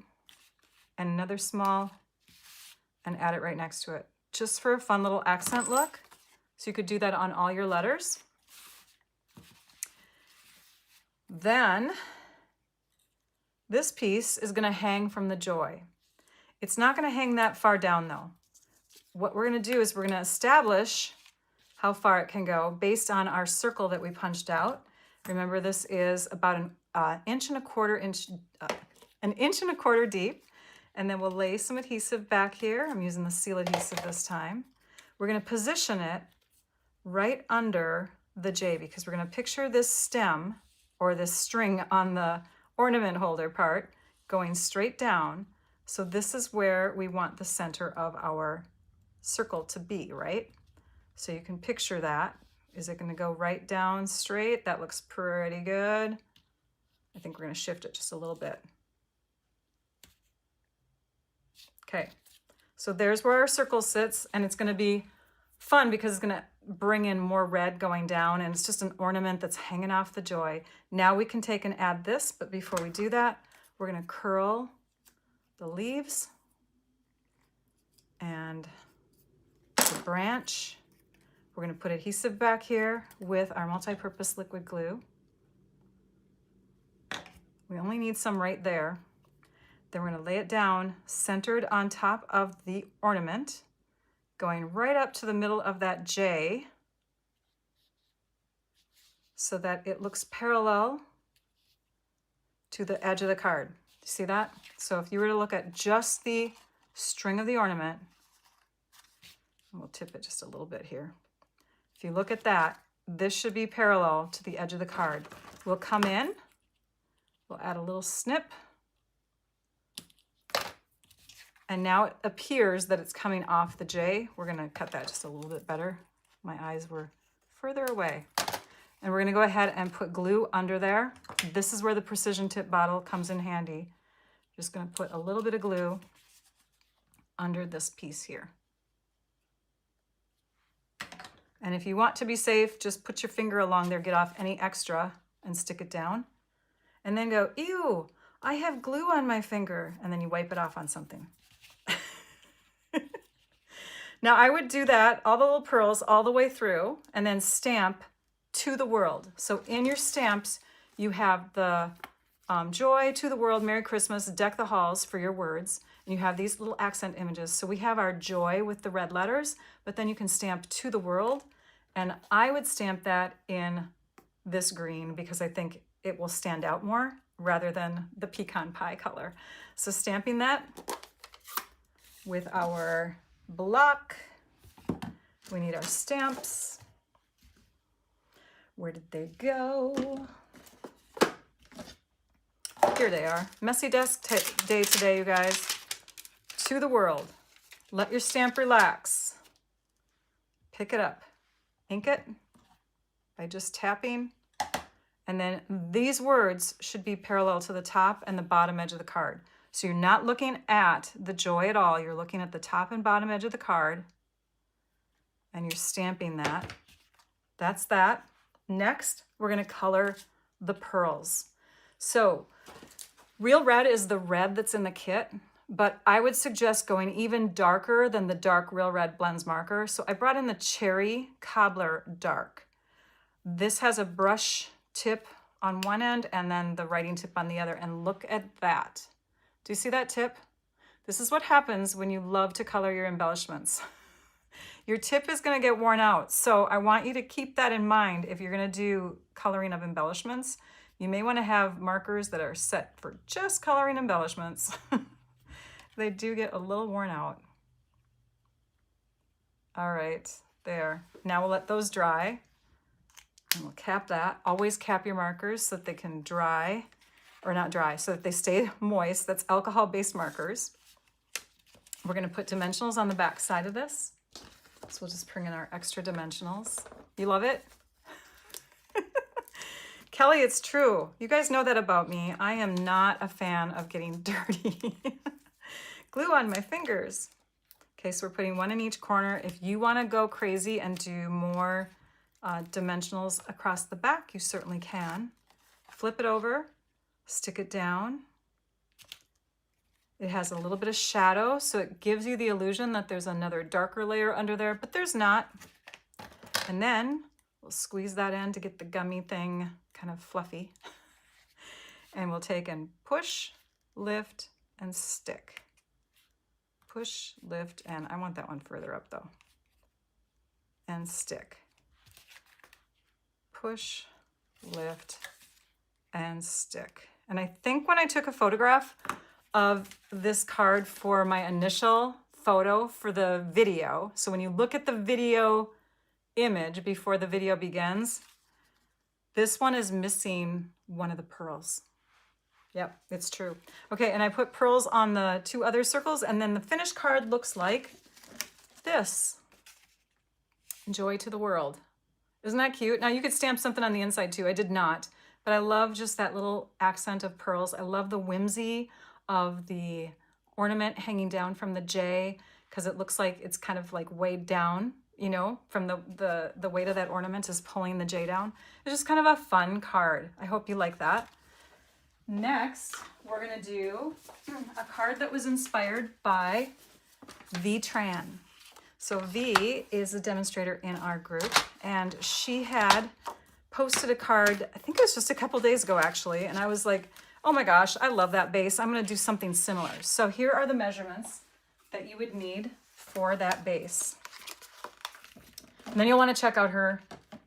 and another small, and add it right next to it. Just for a fun little accent look. So you could do that on all your letters. Then this piece is going to hang from the joy. It's not going to hang that far down though. What we're going to do is we're going to establish how far it can go based on our circle that we punched out. Remember, this is about an inch and a quarter deep. And then we'll lay some adhesive back here. I'm using the seal adhesive this time. We're going to position it right under the J because we're going to picture this stem or this string on the ornament holder part going straight down. So this is where we want the center of our circle to be, right? So you can picture that. Is it going to go right down straight? That looks pretty good. I think we're going to shift it just a little bit. Okay, so there's where our circle sits, and it's going to be fun because it's going to bring in more red going down, and it's just an ornament that's hanging off the joy. Now we can take and add this, but before we do that, we're going to curl the leaves and the branch. We're going to put adhesive back here with our multi-purpose liquid glue. We only need some right there. Then we're going to lay it down centered on top of the ornament, going right up to the middle of that J so that it looks parallel to the edge of the card. You see that? So if you were to look at just the string of the ornament, and we'll tip it just a little bit here. If you look at that, this should be parallel to the edge of the card. We'll come in We'll add a little snip. And now it appears that it's coming off the J. We're gonna cut that just a little bit better. My eyes were further away. And we're gonna go ahead and put glue under there. This is where the precision tip bottle comes in handy. Just gonna put a little bit of glue under this piece here. And if you want to be safe, just put your finger along there, get off any extra and stick it down. And then go, ew, I have glue on my finger. And then you wipe it off on something. Now I would do that, all the little pearls all the way through, and then stamp to the world. So in your stamps, you have the joy to the world, Merry Christmas, deck the halls for your words. And you have these little accent images. So we have our joy with the red letters, but then you can stamp to the world. And I would stamp that in this green because I think it will stand out more rather than the pecan pie color. So stamping that with our block. We need our stamps. Where did they go? Here they are. Messy desk day today, you guys. To the world. Let your stamp relax. Pick it up. Ink it by just tapping. And then these words should be parallel to the top and the bottom edge of the card. So you're not looking at the joy at all. You're looking at the top and bottom edge of the card. And you're stamping that. That's that. Next, we're going to color the pearls. So real red is the red that's in the kit, but I would suggest going even darker than the dark Real Red Blends marker. So I brought in the Cherry Cobbler Dark. This has a brush tip on one end and then the writing tip on the other, and look at that. Do you see that tip? This is what happens when you love to color your embellishments. Your tip is going to get worn out. So I want you to keep that in mind if you're going to do coloring of embellishments. You may want to have markers that are set for just coloring embellishments. They do get a little worn out. All right, there. Now we'll let those dry. And we'll cap that. Always cap your markers so that they can dry, or not dry, so that they stay moist. That's alcohol-based markers. We're going to put dimensionals on the back side of this. So we'll just bring in our extra dimensionals. You love it? Kelly, it's true. You guys know that about me. I am not a fan of getting dirty. Glue on my fingers. Okay, so we're putting one in each corner. If you want to go crazy and do more dimensionals across the back, you certainly can. Flip it over, stick it down. It has a little bit of shadow, so it gives you the illusion that there's another darker layer under there, but there's not. And then we'll squeeze that in to get the gummy thing kind of fluffy. And we'll take and push, lift, and stick. Push, lift, and I want that one further up though. And stick. Push, lift, and stick. And I think when I took a photograph of this card for my initial photo for the video, so when you look at the video image before the video begins, this one is missing one of the pearls. Yep, it's true. Okay, and I put pearls on the two other circles, and then the finished card looks like this. Joy to the world. Isn't that cute? Now you could stamp something on the inside too. I did not, but I love just that little accent of pearls. I love the whimsy of the ornament hanging down from the J, because it looks like it's kind of like weighed down, you know, from the weight of that ornament is pulling the J down. It's just kind of a fun card. I hope you like that. Next, we're gonna do a card that was inspired by V Tran. So V is a demonstrator in our group, and she had posted a card, I think it was just a couple days ago actually, and I was like, oh my gosh, I love that base. I'm gonna do something similar. So here are the measurements that you would need for that base. And then you'll wanna check out her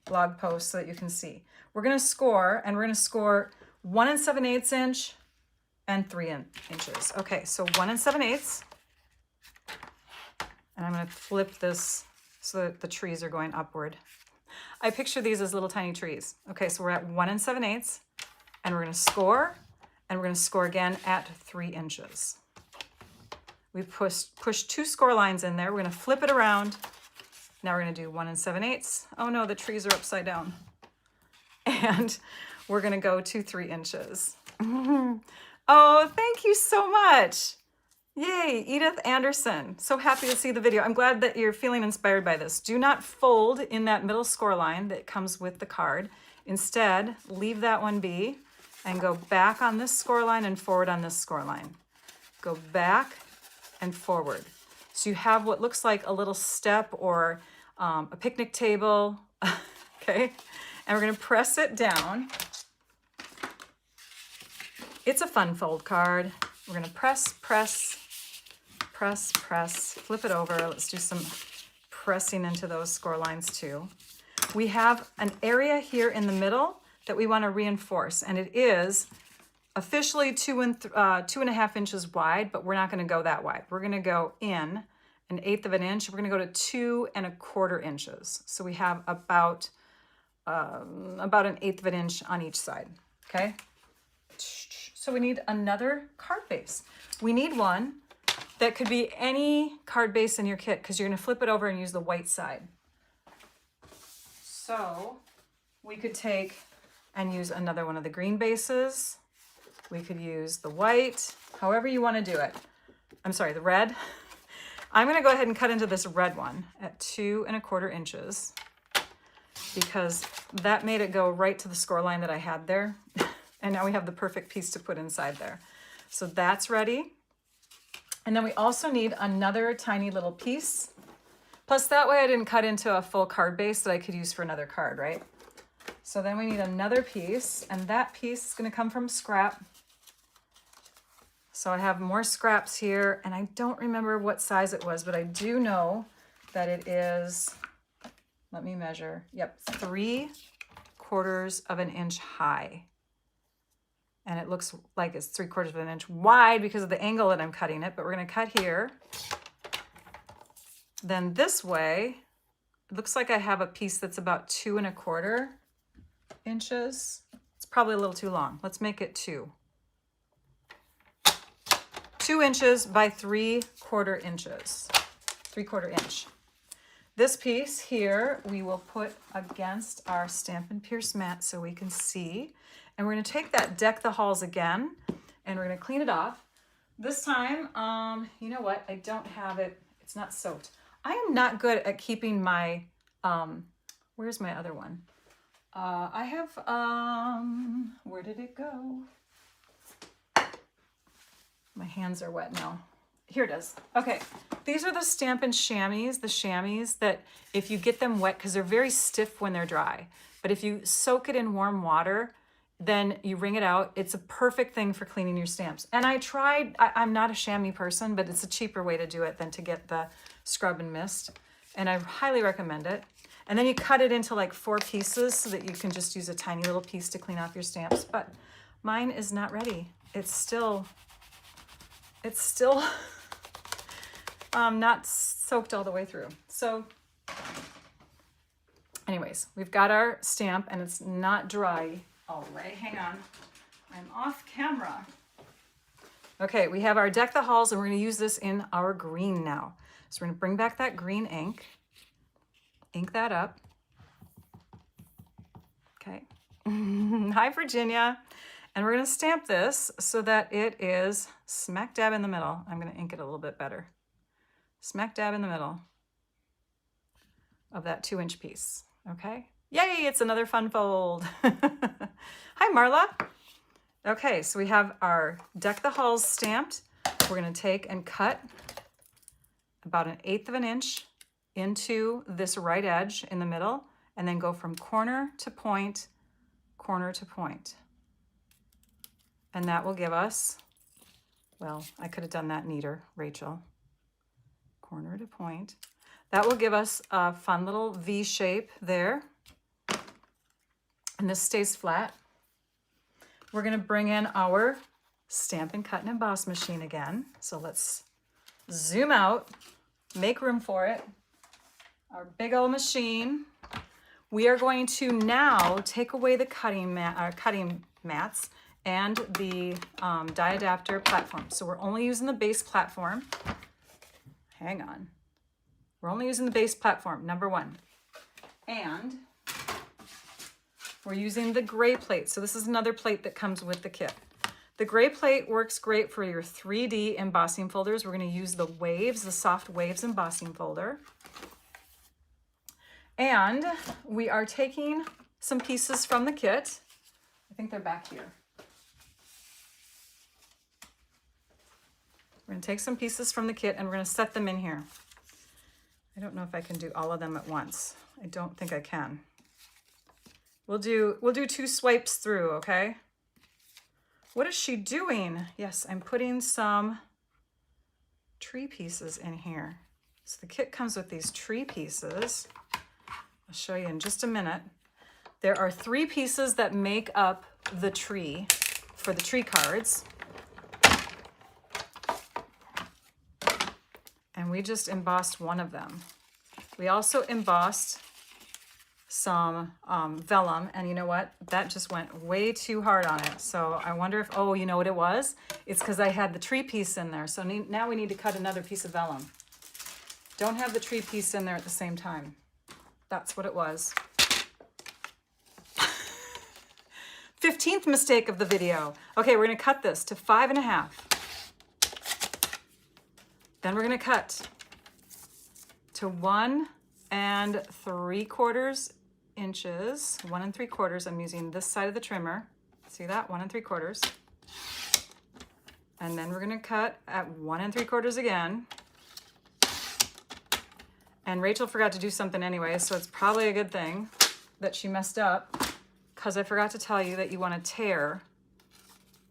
blog post so that you can see. We're gonna score, and we're gonna score 1 7/8 inch and 3 inches. Okay, so 1 7/8. And I'm gonna flip this so that the trees are going upward. I picture these as little tiny trees. Okay, so we're at 1 7/8, and we're gonna score, and we're going to score again at 3 inches. We've pushed 2 score lines in there. We're going to flip it around. Now we're going to do 1 7/8. Oh no, the trees are upside down. And we're going to go to 3 inches. Oh, thank you so much. Yay, Edith Anderson. So happy to see the video. I'm glad that you're feeling inspired by this. Do not fold in that middle score line that comes with the card. Instead, leave that one be and go back on this score line and forward on this score line. Go back and forward. So you have what looks like a little step or a picnic table, okay? And we're gonna press it down. It's a fun fold card. We're gonna press, press, press, press, flip it over. Let's do some pressing into those score lines too. We have an area here in the middle that we wanna reinforce, and it is officially 2.5 inches wide, but we're not gonna go that wide. We're gonna go in 1/8 of an inch. We're gonna go to 2.25 inches. So we have about 1/8 of an inch on each side, okay? So we need another card base. We need one that could be any card base in your kit because you're gonna flip it over and use the white side. So we could take and use another one of the green bases. We could use the white, however you wanna do it. I'm sorry, the red. I'm gonna go ahead and cut into this red one at 2.25 inches because that made it go right to the score line that I had there. And now we have the perfect piece to put inside there. So that's ready. And then we also need another tiny little piece. Plus that way I didn't cut into a full card base that I could use for another card, right? So then we need another piece, and that piece is gonna come from scrap. So I have more scraps here, and I don't remember what size it was, but I do know that it is, let me measure, yep, 3/4 of an inch high. And it looks like it's 3/4 of an inch wide because of the angle that I'm cutting it, but we're gonna cut here. Then this way, it looks like I have a piece that's about 2.25 inches. It's probably a little too long. Let's make it 2. 2 inches by 3/4 inches, 3/4 inch. This piece here, we will put against our Stampin' Pierce mat so we can see. And we're gonna take that Deck the Halls again, and we're gonna clean it off. This time, you know what? I don't have it, it's not soaked. I am not good at keeping my, where's my other one? I have, where did it go? My hands are wet now. Here it is. Okay, these are the Stampin' Chamois, the chamois that if you get them wet, because they're very stiff when they're dry, but if you soak it in warm water, then you wring it out. It's a perfect thing for cleaning your stamps. And I tried, I'm not a chamois person, but it's a cheaper way to do it than to get the scrub and mist. And I highly recommend it. And then you cut it into like 4 pieces so that you can just use a tiny little piece to clean off your stamps. But mine is not ready. It's still not soaked all the way through. So anyways, we've got our stamp and it's not dry all the way. Hang on, I'm off camera. Okay, we have our Deck the Halls and we're gonna use this in our green now. So we're gonna bring back that green ink that up. Okay, hi Virginia. And we're gonna stamp this so that it is smack dab in the middle. I'm gonna ink it a little bit better. Smack dab in the middle of that 2-inch piece, okay? Yay, it's another fun fold. Hi, Marla. Okay, so we have our Deck the Halls stamped. We're gonna take and cut about 1/8 of an inch into this right edge in the middle, and then go from corner to point, corner to point. And that will give us, well, I could have done that neater, Rachel. Corner to point. That will give us a fun little V shape there. And this stays flat. We're gonna bring in our Stampin' Cut and Emboss machine again. So let's zoom out, make room for it. Our big old machine. We are going to now take away the cutting mats and the die adapter platform. So we're only using the base platform. Hang on. We're only using the base platform, number 1. And we're using the gray plate. So this is another plate that comes with the kit. The gray plate works great for your 3D embossing folders. We're going to use the Waves, the Soft Waves embossing folder. And we are taking some pieces from the kit. I think they're back here. We're going to take some pieces from the kit and we're going to set them in here. I don't know if I can do all of them at once. I don't think I can. We'll do 2 swipes through, okay? What is she doing? Yes, I'm putting some tree pieces in here. So the kit comes with these tree pieces. I'll show you in just a minute. There are 3 pieces that make up the tree for the tree cards. And we just embossed one of them. We also embossed some vellum, and you know what? That just went way too hard on it. So I wonder if, oh, you know what it was? It's because I had the tree piece in there. So now we need to cut another piece of vellum. Don't have the tree piece in there at the same time. That's what it was. 15th mistake of the video. Okay, we're gonna cut this to 5.5. Then we're gonna cut to 1 3/4 inches. 1 3/4. I'm using this side of the trimmer. See that? 1 3/4. And then we're gonna cut at 1 3/4 again. And Rachel forgot to do something anyway, so it's probably a good thing that she messed up, because I forgot to tell you that you want to tear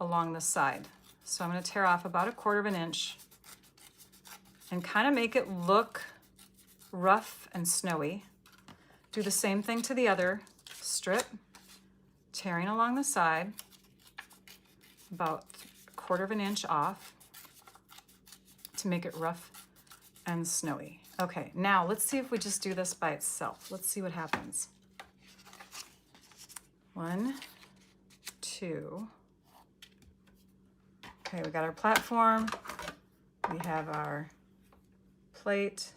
along the side. So I'm going to tear off about 1/4 inch and kind of make it look rough and snowy. Do the same thing to the other strip, tearing along the side about 1/4 inch off to make it rough and snowy. Okay, now let's see if we just do this by itself. Let's see what happens. 1, 2. Okay, we got our platform. We have our plate.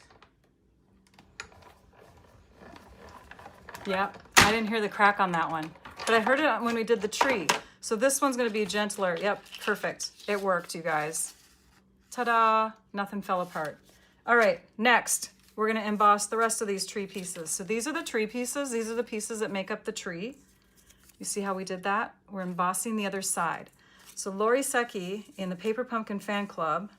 Yep, I didn't hear the crack on that one, but I heard it when we did the tree. So this one's gonna be gentler. Yep, perfect. It worked, you guys. Ta-da, nothing fell apart. All right, next, we're gonna emboss the rest of these tree pieces. So these are the tree pieces. These are the pieces that make up the tree. You see how we did that? We're embossing the other side. So Lori Secchi in the Paper Pumpkin Fan Club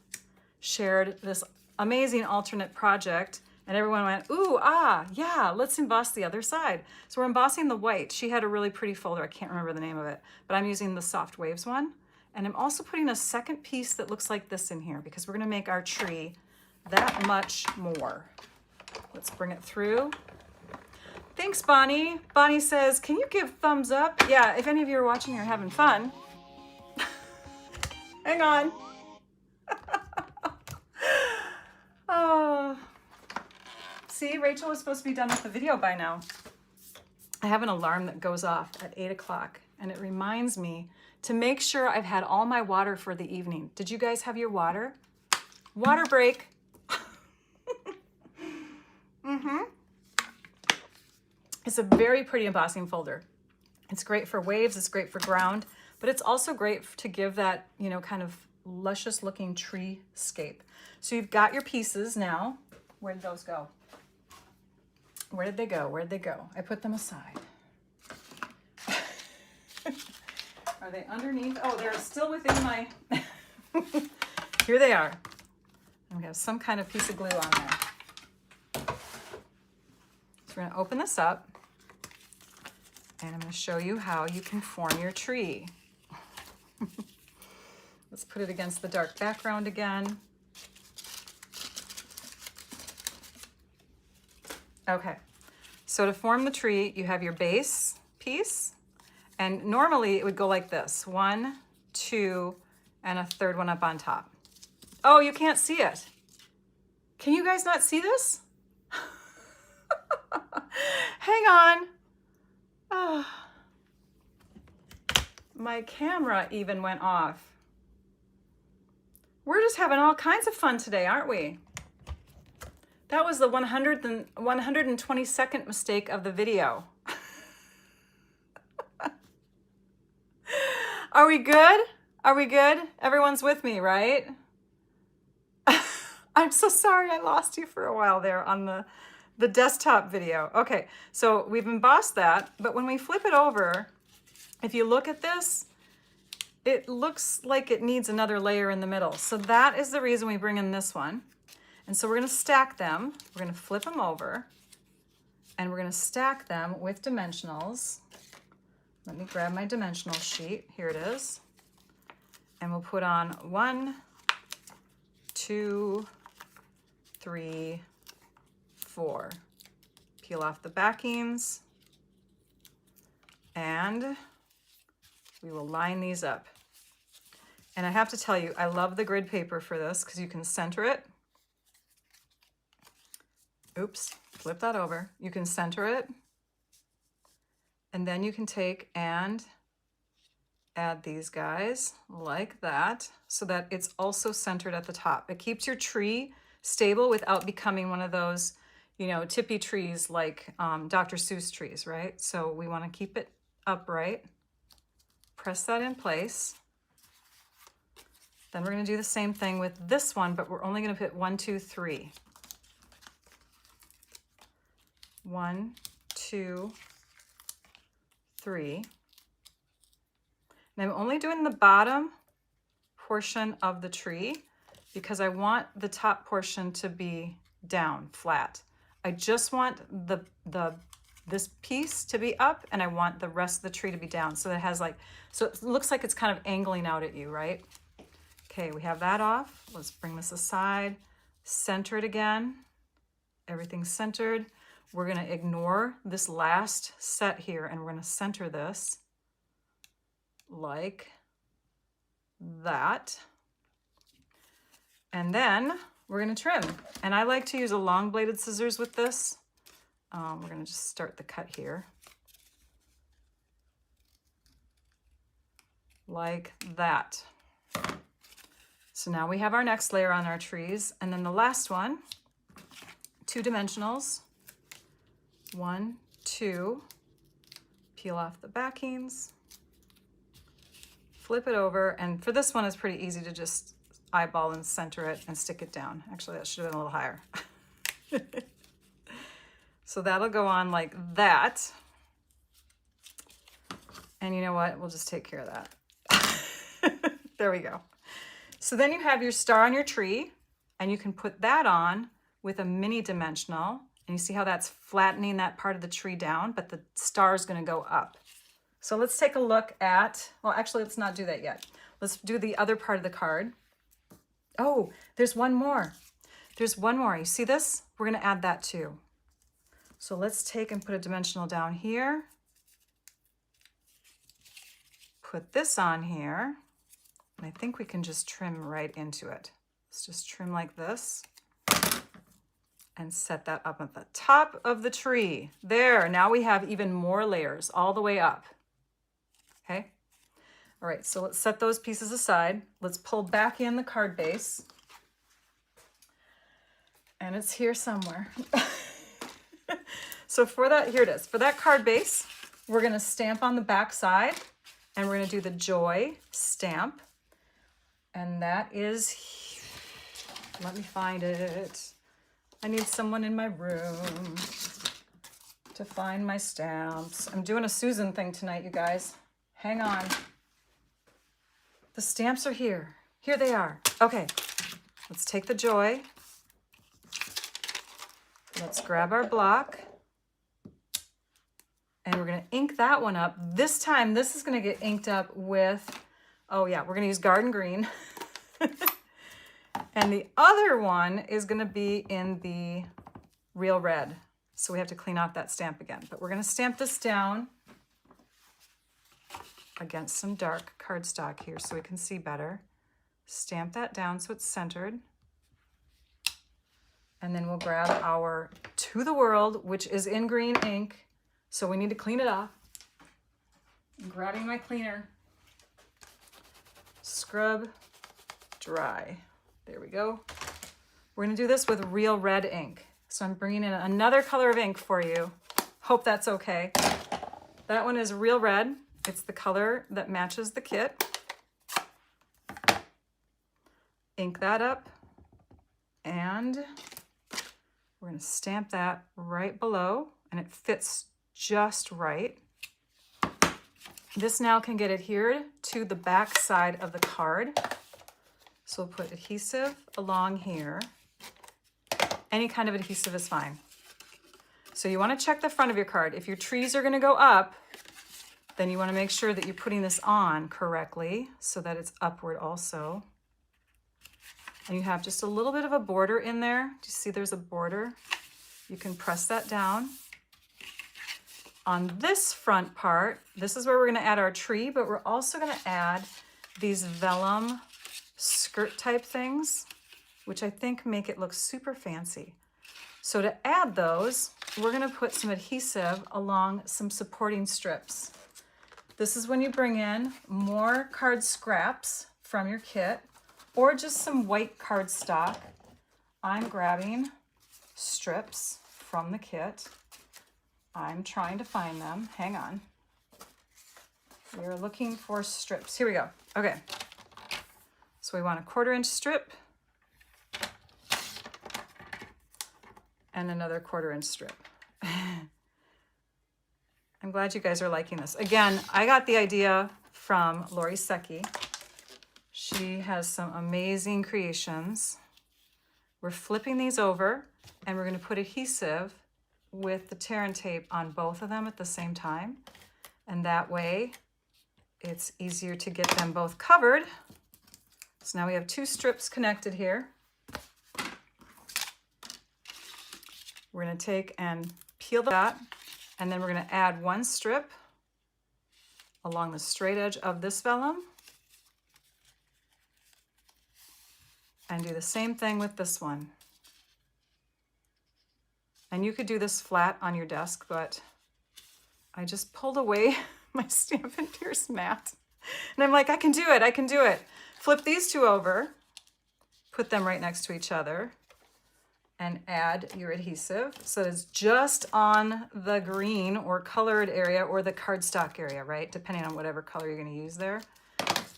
shared this amazing alternate project, and everyone went, ooh, ah, yeah, let's emboss the other side. So we're embossing the white. She had a really pretty folder. I can't remember the name of it, but I'm using the Soft Waves one. And I'm also putting a second piece that looks like this in here because we're gonna make our tree that much more. Let's bring it through. Thanks, Bonnie. Bonnie says, can you give thumbs up? Yeah, if any of you are watching, you're having fun. Hang on. Oh. See, Rachel was supposed to be done with the video by now. I have an alarm that goes off at 8 o'clock, and it reminds me to make sure I've had all my water for the evening. Did you guys have your water? Water break. It's a very pretty embossing folder. It's great for waves, it's great for ground, but it's also great to give that, you know, kind of luscious looking treescape. So you've got your pieces now. Where did those go? Where did they go? Where did they go? I put them aside. Are they underneath? Oh, they're still within my... Here they are. And we have some kind of piece of glue on there. So we're going to open this up, and I'm going to show you how you can form your tree. Let's put it against the dark background again. Okay, so to form the tree, you have your base piece, and normally it would go like this. 1, 2, and a third one up on top. Oh, you can't see it. Can you guys not see this? Hang on. Oh. my camera even went off. We're just having all kinds of fun today, aren't we? That was the 122nd mistake of the video. Are we good? Are we good? Everyone's with me, right? I'm so sorry I lost you for a while there on the desktop video. Okay, so we've embossed that, but when we flip it over, if you look at this, it looks like it needs another layer in the middle. So that is the reason we bring in this one. And so we're gonna stack them. We're gonna flip them over and we're gonna stack them with dimensionals. Let me grab my dimensional sheet. Here it is. And we'll put on 1, 2, 3, 4. Peel off the backings and we will line these up. And I have to tell you, I love the grid paper for this because you can center it. Oops, flip that over. You can center it. And then you can take and add these guys like that so that it's also centered at the top. It keeps your tree stable without becoming one of those, you know, tippy trees like Dr. Seuss trees, right? So we want to keep it upright. Press that in place. Then we're going to do the same thing with this one, but we're only going to put 1, 2, 3. 1, 2, 3. And I'm only doing the bottom portion of the tree because I want the top portion to be down, flat. I just want this piece to be up and I want the rest of the tree to be down. So it has like, so it looks like it's kind of angling out at you, right? Okay, we have that off. Let's bring this aside, center it again. Everything's centered. We're gonna ignore this last set here and we're gonna center this like that. And then we're gonna trim. And I like to use a long bladed scissors with this. We're gonna just start the cut here. Like that. So now we have our next layer on our trees. And then the last one, 2 dimensionals. 1, 2, peel off the backings, flip it over, and for this one it's pretty easy to just eyeball and center it and stick it down. Actually, that should have been a little higher. So that'll go on like that. And you know what? We'll just take care of that. There we go. So then you have your star on your tree, and you can put that on with a mini dimensional. And you see how that's flattening that part of the tree down, but the star is going to go up. So let's take a look at, well, actually, let's not do that yet. Let's do the other part of the card. Oh, there's one more. There's one more. You see this? We're going to add that too. So let's take and put a dimensional down here. Put this on here. And I think we can just trim right into it. Let's just trim like this. And set that up at the top of the tree. There, now we have even more layers all the way up. Okay? All right, so let's set those pieces aside. Let's pull back in the card base. And it's here somewhere. So for that, here it is. For that card base, we're gonna stamp on the back side and we're gonna do the Joy stamp. And that is, let me find it. I need someone in my room to find my stamps. I'm doing a Susan thing tonight, you guys. Hang on. The stamps are here. Here they are. Okay, let's take the Joy. Let's grab our block. And we're gonna ink that one up. This time, this is gonna get inked up with, oh yeah, we're gonna use Garden Green. And the other one is going to be in the Real Red. So we have to clean off that stamp again. But we're going to stamp this down against some dark cardstock here so we can see better. Stamp that down so it's centered. And then we'll grab our To the World, which is in green ink. So we need to clean it off. I'm grabbing my cleaner. scrub, dry. There we go. We're gonna do this with real red ink. So I'm bringing in another color of ink for you. Hope that's okay. That one is real red. It's the color that matches the kit. Ink that up, and we're gonna stamp that right below, and it fits just right. This now can get adhered to the back side of the card. So we'll put adhesive along here. Any kind of adhesive is fine. So you want to check the front of your card. If your trees are going to go up, then you want to make sure that you're putting this on correctly so that it's upward also. And you have just a little bit of a border in there. Do you see there's a border? You can press that down. On this front part, this is where we're going to add our tree, but we're also going to add these vellum skirt type things, which I think make it look super fancy. So to add those, we're going to put some adhesive along some supporting strips. This is when you bring in more card scraps from your kit or just some white cardstock. I'm grabbing strips from the kit. I'm trying to find them. Hang on. We're looking for strips. Here we go. Okay. So we want a 1/4 inch strip and another 1/4 inch strip. I'm glad you guys are liking this. Again, I got the idea from Lori Secchi. She has some amazing creations. We're flipping these over and we're going to put adhesive with the tear and tape on both of them at the same time. And that way it's easier to get them both covered. So now we have 2 strips connected here. We're going to take and peel that, and then we're going to add 1 strip along the straight edge of this vellum. And do the same thing with this one. And you could do this flat on your desk, but I just pulled away my Stampin' Pierce mat. And I'm like, I can do it, I can do it. Flip these 2 over, put them right next to each other, and add your adhesive. So it's just on the green or colored area or the cardstock area, right? Depending on whatever color you're gonna use there.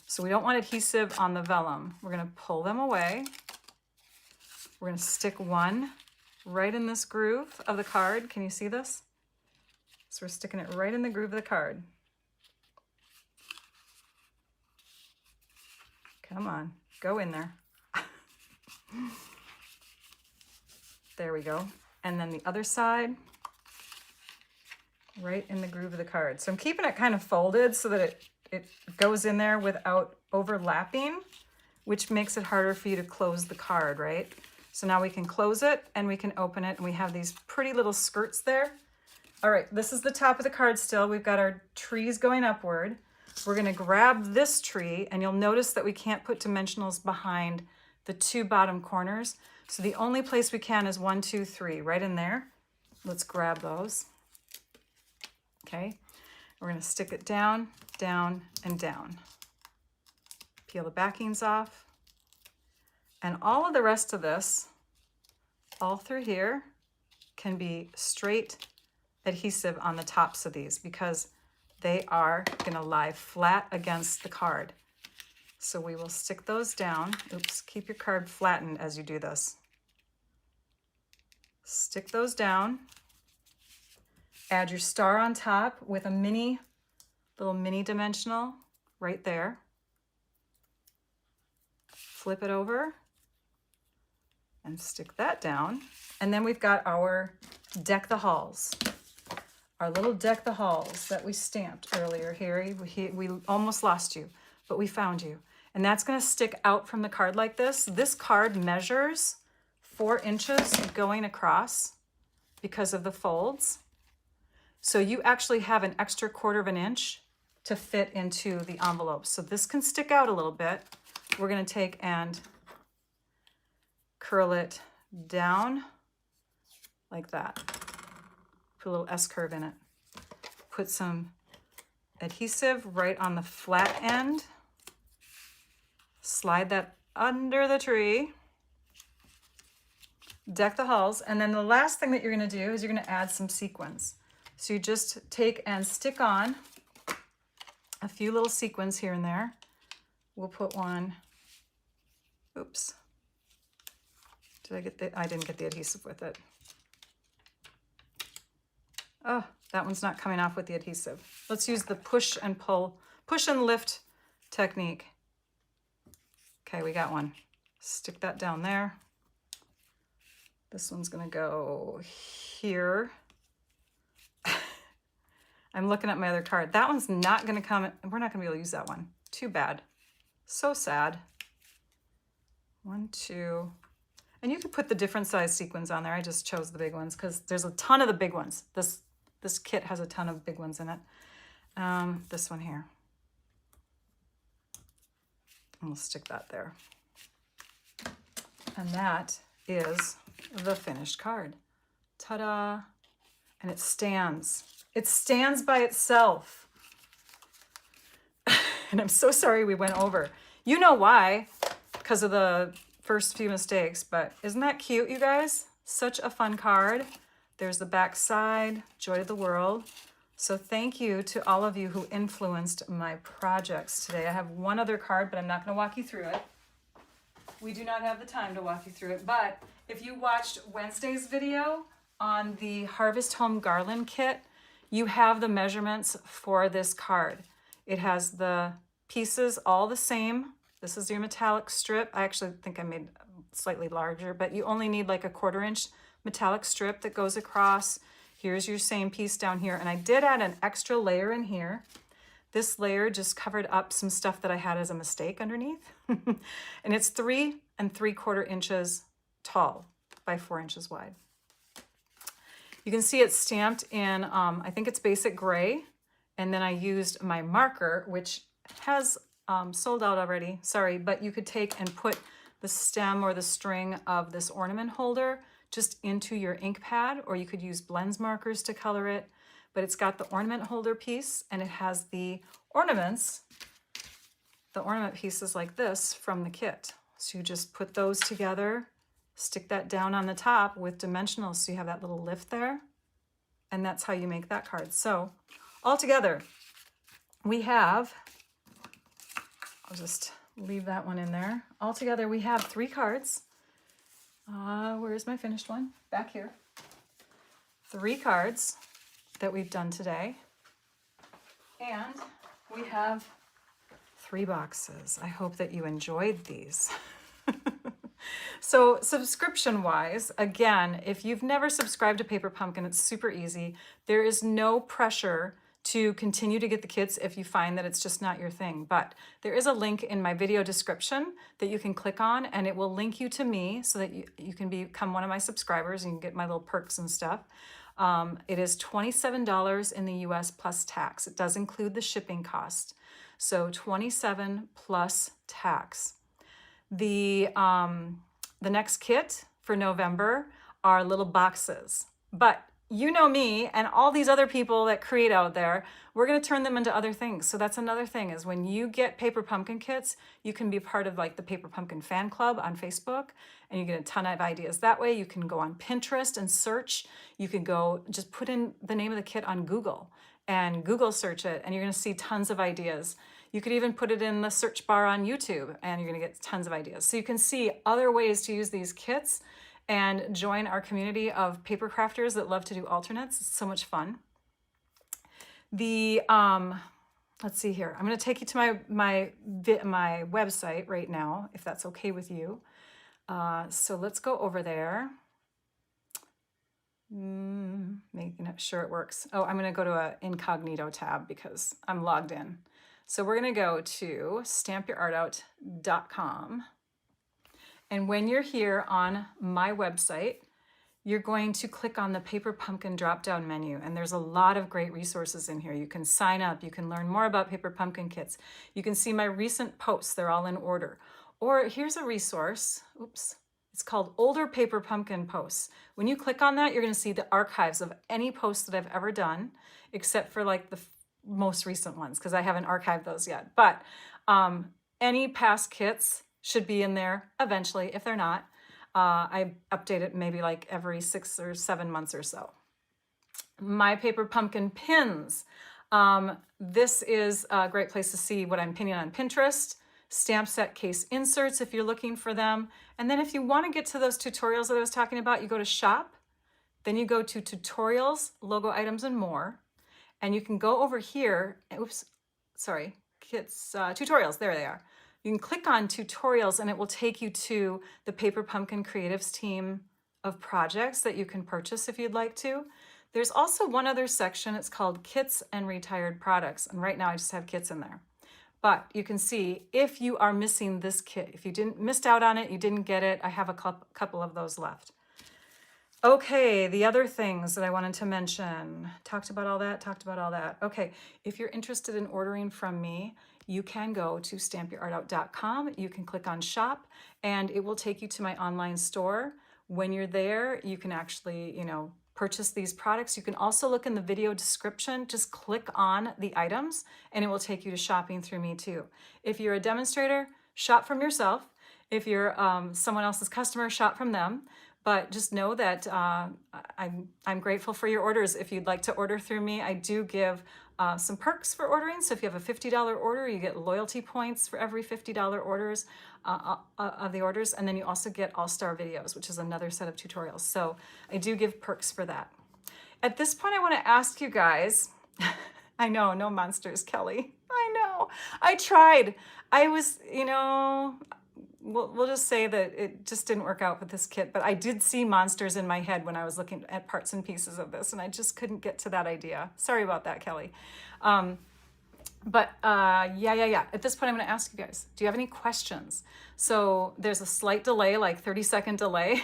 So we don't want adhesive on the vellum. We're gonna pull them away. We're gonna stick one right in this groove of the card. Can you see this? So we're sticking it right in the groove of the card. Come on, go in there. There we go. And then the other side, right in the groove of the card. So I'm keeping it kind of folded so that it goes in there without overlapping, which makes it harder for you to close the card, right? So now we can close it and we can open it, and we have these pretty little skirts there. All right, this is the top of the card still. We've got our trees going upward. We're gonna grab this tree, and you'll notice that we can't put dimensionals behind the 2 bottom corners. So the only place we can is 1, 2, 3, right in there. Let's grab those. Okay, we're gonna stick it down, down, and down. Peel the backings off. And all of the rest of this, all through here, can be straight adhesive on the tops of these because they are gonna lie flat against the card. So we will stick those down. Oops, keep your card flattened as you do this. Stick those down. Add your star on top with a little mini dimensional right there. Flip it over and stick that down. And then we've got our Deck the Halls. Our little Deck the Halls that we stamped earlier here. We almost lost you, but we found you. And that's gonna stick out from the card like this. This card measures 4 inches going across because of the folds. So you actually have an extra 1/4 inch to fit into the envelope. So this can stick out a little bit. We're gonna take and curl it down like that. Put a little S-curve in it. Put some adhesive right on the flat end. slide that under the tree, deck the hulls, and then the last thing that you're gonna do is you're gonna add some sequins. So you just take and stick on a few little sequins here and there. We'll put one, oops. I didn't get the adhesive with it. Oh, that one's not coming off with the adhesive. Let's use the push and pull, push and lift technique. Okay, we got one. Stick that down there. This one's gonna go here. I'm looking at my other card. That one's not gonna come, we're not gonna be able to use that one. Too bad. So sad. 1, 2, and you could put the different size sequins on there. I just chose the big ones because there's a ton of the big ones. This kit has a ton of big ones in it. This one here. And we'll stick that there. And that is the finished card. Ta-da! And it stands. It stands by itself. And I'm so sorry we went over. You know why, because of the first few mistakes, but isn't that cute, you guys? Such a fun card. There's the back side, joy to the world. So thank you to all of you who influenced my projects today. I have one other card, but I'm not gonna walk you through it. We do not have the time to walk you through it, but if you watched Wednesday's video on the Harvest Home Garland kit, you have the measurements for this card. It has the pieces all the same. This is your metallic strip. I actually think I made slightly larger, but you only need like a 1/4 inch metallic strip that goes across. Here's your same piece down here. And I did add an extra layer in here. This layer just covered up some stuff that I had as a mistake underneath. And it's 3 3/4 inches tall by 4 inches wide. You can see it's stamped in, I think it's basic gray. And then I used my marker, which has sold out already, sorry, but you could take and put the stem or the string of this ornament holder just into your ink pad, or you could use blends markers to color it, but it's got the ornament holder piece and it has the ornaments, the ornament pieces like this from the kit. So you just put those together, stick that down on the top with dimensionals so you have that little lift there, and that's how you make that card. So all together, we have, I'll just leave that one in there. All together, we have 3 cards. Where's my finished one? Back here. 3 cards that we've done today. And we have 3 boxes. I hope that you enjoyed these. So subscription-wise, again, if you've never subscribed to Paper Pumpkin, it's super easy. There is no pressure to continue to get the kits if you find that it's just not your thing. But there is a link in my video description that you can click on, and it will link you to me so that you can become one of my subscribers and you can get my little perks and stuff. It is $27 in the US plus tax. It does include the shipping cost. So $27 plus tax. The next kit for November are little boxes, but you know me and all these other people that create out there, we're going to turn them into other things. So that's another thing, is when you get Paper Pumpkin kits, you can be part of like the Paper Pumpkin fan club on Facebook, and you get a ton of ideas that way. You can go on Pinterest and search. You can go just put in the name of the kit on Google and Google search it, and you're going to see tons of ideas. You could even put it in the search bar on YouTube and you're going to get tons of ideas. So you can see other ways to use these kits and join our community of paper crafters that love to do alternates. It's so much fun. The let's see here. I'm going to take you to my website right now, if that's okay with you. So let's go over there. Making sure it works. Oh, I'm going to go to an incognito tab because I'm logged in. So we're going to go to stampyourartout.com. And when you're here on my website, you're going to click on the Paper Pumpkin drop-down menu. And there's a lot of great resources in here. You can sign up. You can learn more about Paper Pumpkin kits. You can see my recent posts. They're all in order. Or here's a resource. Oops. It's called Older Paper Pumpkin Posts. When you click on that, you're going to see the archives of any posts that I've ever done, except for like the most recent ones, because I haven't archived those yet. But Any past kits should be in there eventually. If they're not, I update it maybe like every 6 or 7 months or so. My paper pumpkin pins. This is a great place to see what I'm pinning on Pinterest. Stamp set case inserts if you're looking for them. And then if you want to get to those tutorials that I was talking about, you go to shop, then you go to tutorials, logo items, and more. And you can go over here, oops, sorry, kits, tutorials, there they are. You can click on tutorials and it will take you to the Paper Pumpkin Creatives team of projects that you can purchase if you'd like to. There's also one other section, it's called Kits and Retired Products. And right now I just have kits in there. But you can see if you are missing this kit, if you missed out on it, you didn't get it, I have a couple of those left. Okay, the other things that I wanted to mention, talked about all that. Okay, if you're interested in ordering from me, you can go to stampyourartout.com. You can click on shop and it will take you to my online store. When you're there, you can actually, purchase these products. You can also look in the video description, just click on the items and it will take you to shopping through me too. If you're a demonstrator, shop from yourself. If you're someone else's customer, shop from them. But just know that I'm grateful for your orders. If you'd like to order through me, I do give some perks for ordering. So if you have a $50 order, you get loyalty points for every $50 orders of the orders. And then you also get all-star videos, which is another set of tutorials. So I do give perks for that. At this point, I want to ask you guys, I know, no monsters, Kelly. I know. I tried. I was, we'll just say that it just didn't work out with this kit, but I did see monsters in my head when I was looking at parts and pieces of this, and I just couldn't get to that idea. Sorry about that, Kelly. Yeah. At this point, I'm going to ask you guys, do you have any questions? So there's a slight delay, like 30-second delay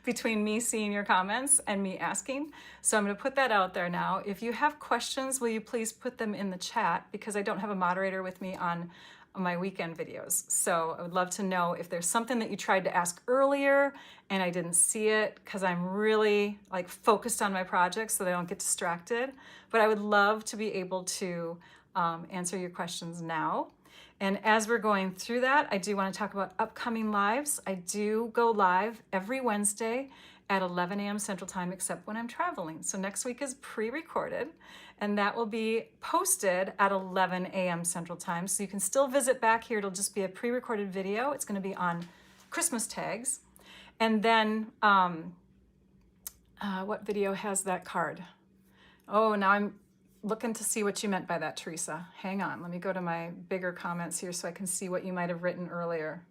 between me seeing your comments and me asking. So I'm going to put that out there now. If you have questions, will you please put them in the chat, because I don't have a moderator with me on my weekend videos. So I would love to know if there's something that you tried to ask earlier and I didn't see it, because I'm really focused on my project so that I don't get distracted. But I would love to be able to answer your questions now. And as we're going through that, I do want to talk about upcoming lives. I do go live every Wednesday at 11 a.m. Central Time, except when I'm traveling. So next week is pre-recorded, and that will be posted at 11 a.m. Central Time. So you can still visit back here. It'll just be a pre-recorded video. It's going to be on Christmas tags. And then, what video has that card? Oh, now I'm looking to see what you meant by that, Teresa. Hang on, let me go to my bigger comments here so I can see what you might have written earlier.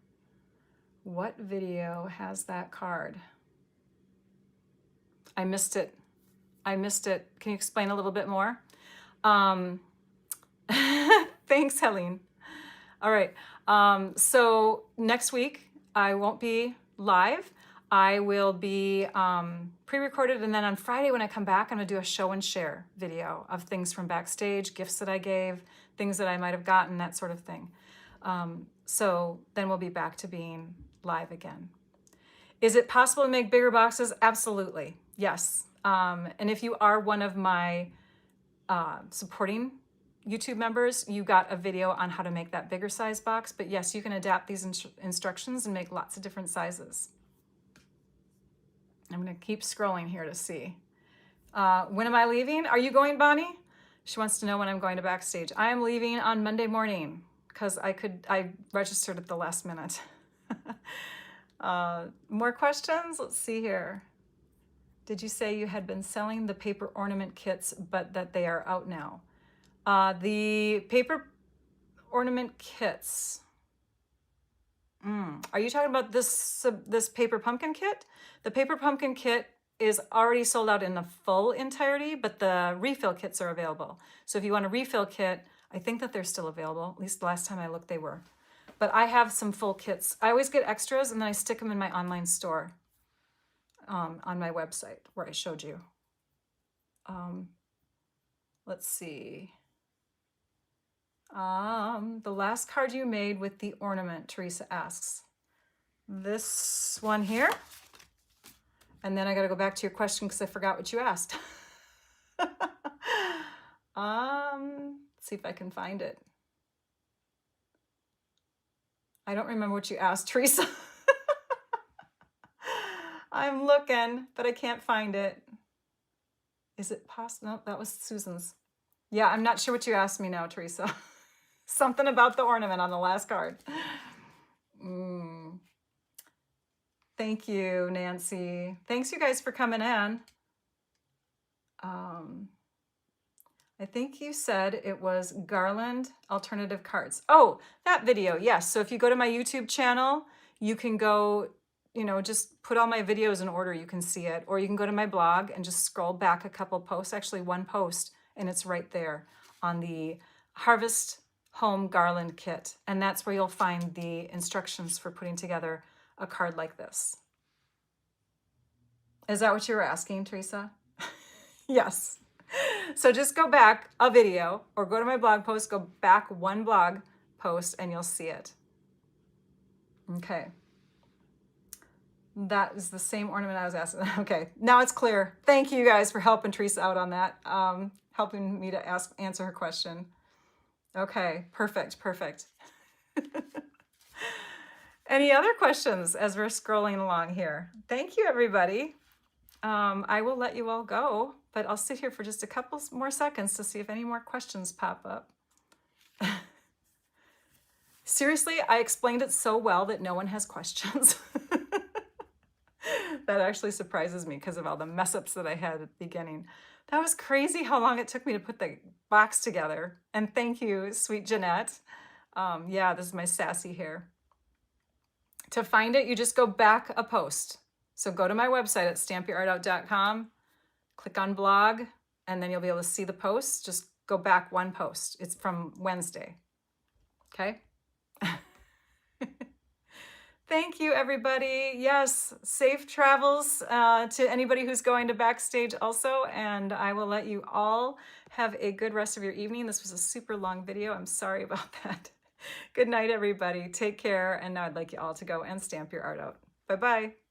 What video has that card? I missed it. Can you explain a little bit more? Thanks, Helene. All right, so next week I won't be live. I will be pre-recorded, and then on Friday when I come back, I'm gonna do a show and share video of things from backstage, gifts that I gave, things that I might have gotten, that sort of thing. So then we'll be back to being live again. Is it possible to make bigger boxes? Absolutely, yes. And if you are one of my supporting YouTube members, you got a video on how to make that bigger size box, but yes, you can adapt these instructions and make lots of different sizes. I'm going to keep scrolling here to see. When am I leaving? Are you going, Bonnie? She wants to know when I'm going to backstage. I am leaving on Monday morning because I registered at the last minute. More questions? Let's see here. Did you say you had been selling the paper ornament kits, but that they are out now? The paper ornament kits. Are you talking about this paper pumpkin kit? The paper pumpkin kit is already sold out in the full entirety, but the refill kits are available. So if you want a refill kit, I think that they're still available. At least the last time I looked, they were. But I have some full kits. I always get extras and then I stick them in my online store on my website where I showed you. Let's see. The last card you made with the ornament, Teresa asks. This one here. And then I got to go back to your question because I forgot what you asked. Let's see if I can find it. I don't remember what you asked, Teresa. I'm looking, but I can't find it. Is it possible? No, that was Susan's. Yeah, I'm not sure what you asked me now, Teresa. Something about the ornament on the last card. Thank you, Nancy. Thanks you guys for coming in. I think you said it was garland alternative cards. Oh, that video, yes. So if you go to my YouTube channel, you can go, just put all my videos in order, you can see it. Or you can go to my blog and just scroll back a couple posts, actually one post, and it's right there on the Harvest Home Garland Kit. And that's where you'll find the instructions for putting together a card like this. Is that what you were asking, Teresa? Yes. So just go back a video or go to my blog post, go back one blog post and you'll see it. Okay. That is the same ornament I was asking. Okay, now it's clear. Thank you guys for helping Teresa out on that, helping me to answer her question. Okay, perfect. Any other questions as we're scrolling along here? Thank you, everybody. I will let you all go, but I'll sit here for just a couple more seconds to see if any more questions pop up. Seriously, I explained it so well that no one has questions. That actually surprises me because of all the mess ups that I had at the beginning. That was crazy how long it took me to put the box together. And thank you, sweet Jeanette. Yeah, this is my sassy hair. To find it, you just go back a post. So go to my website at stampyourartout.com, click on blog, and then you'll be able to see the post. Just go back one post. It's from Wednesday. Okay? Thank you, everybody. Yes, safe travels to anybody who's going to backstage also, and I will let you all have a good rest of your evening. This was a super long video. I'm sorry about that. Good night, everybody. Take care, and now I'd like you all to go and stamp your art out. Bye-bye.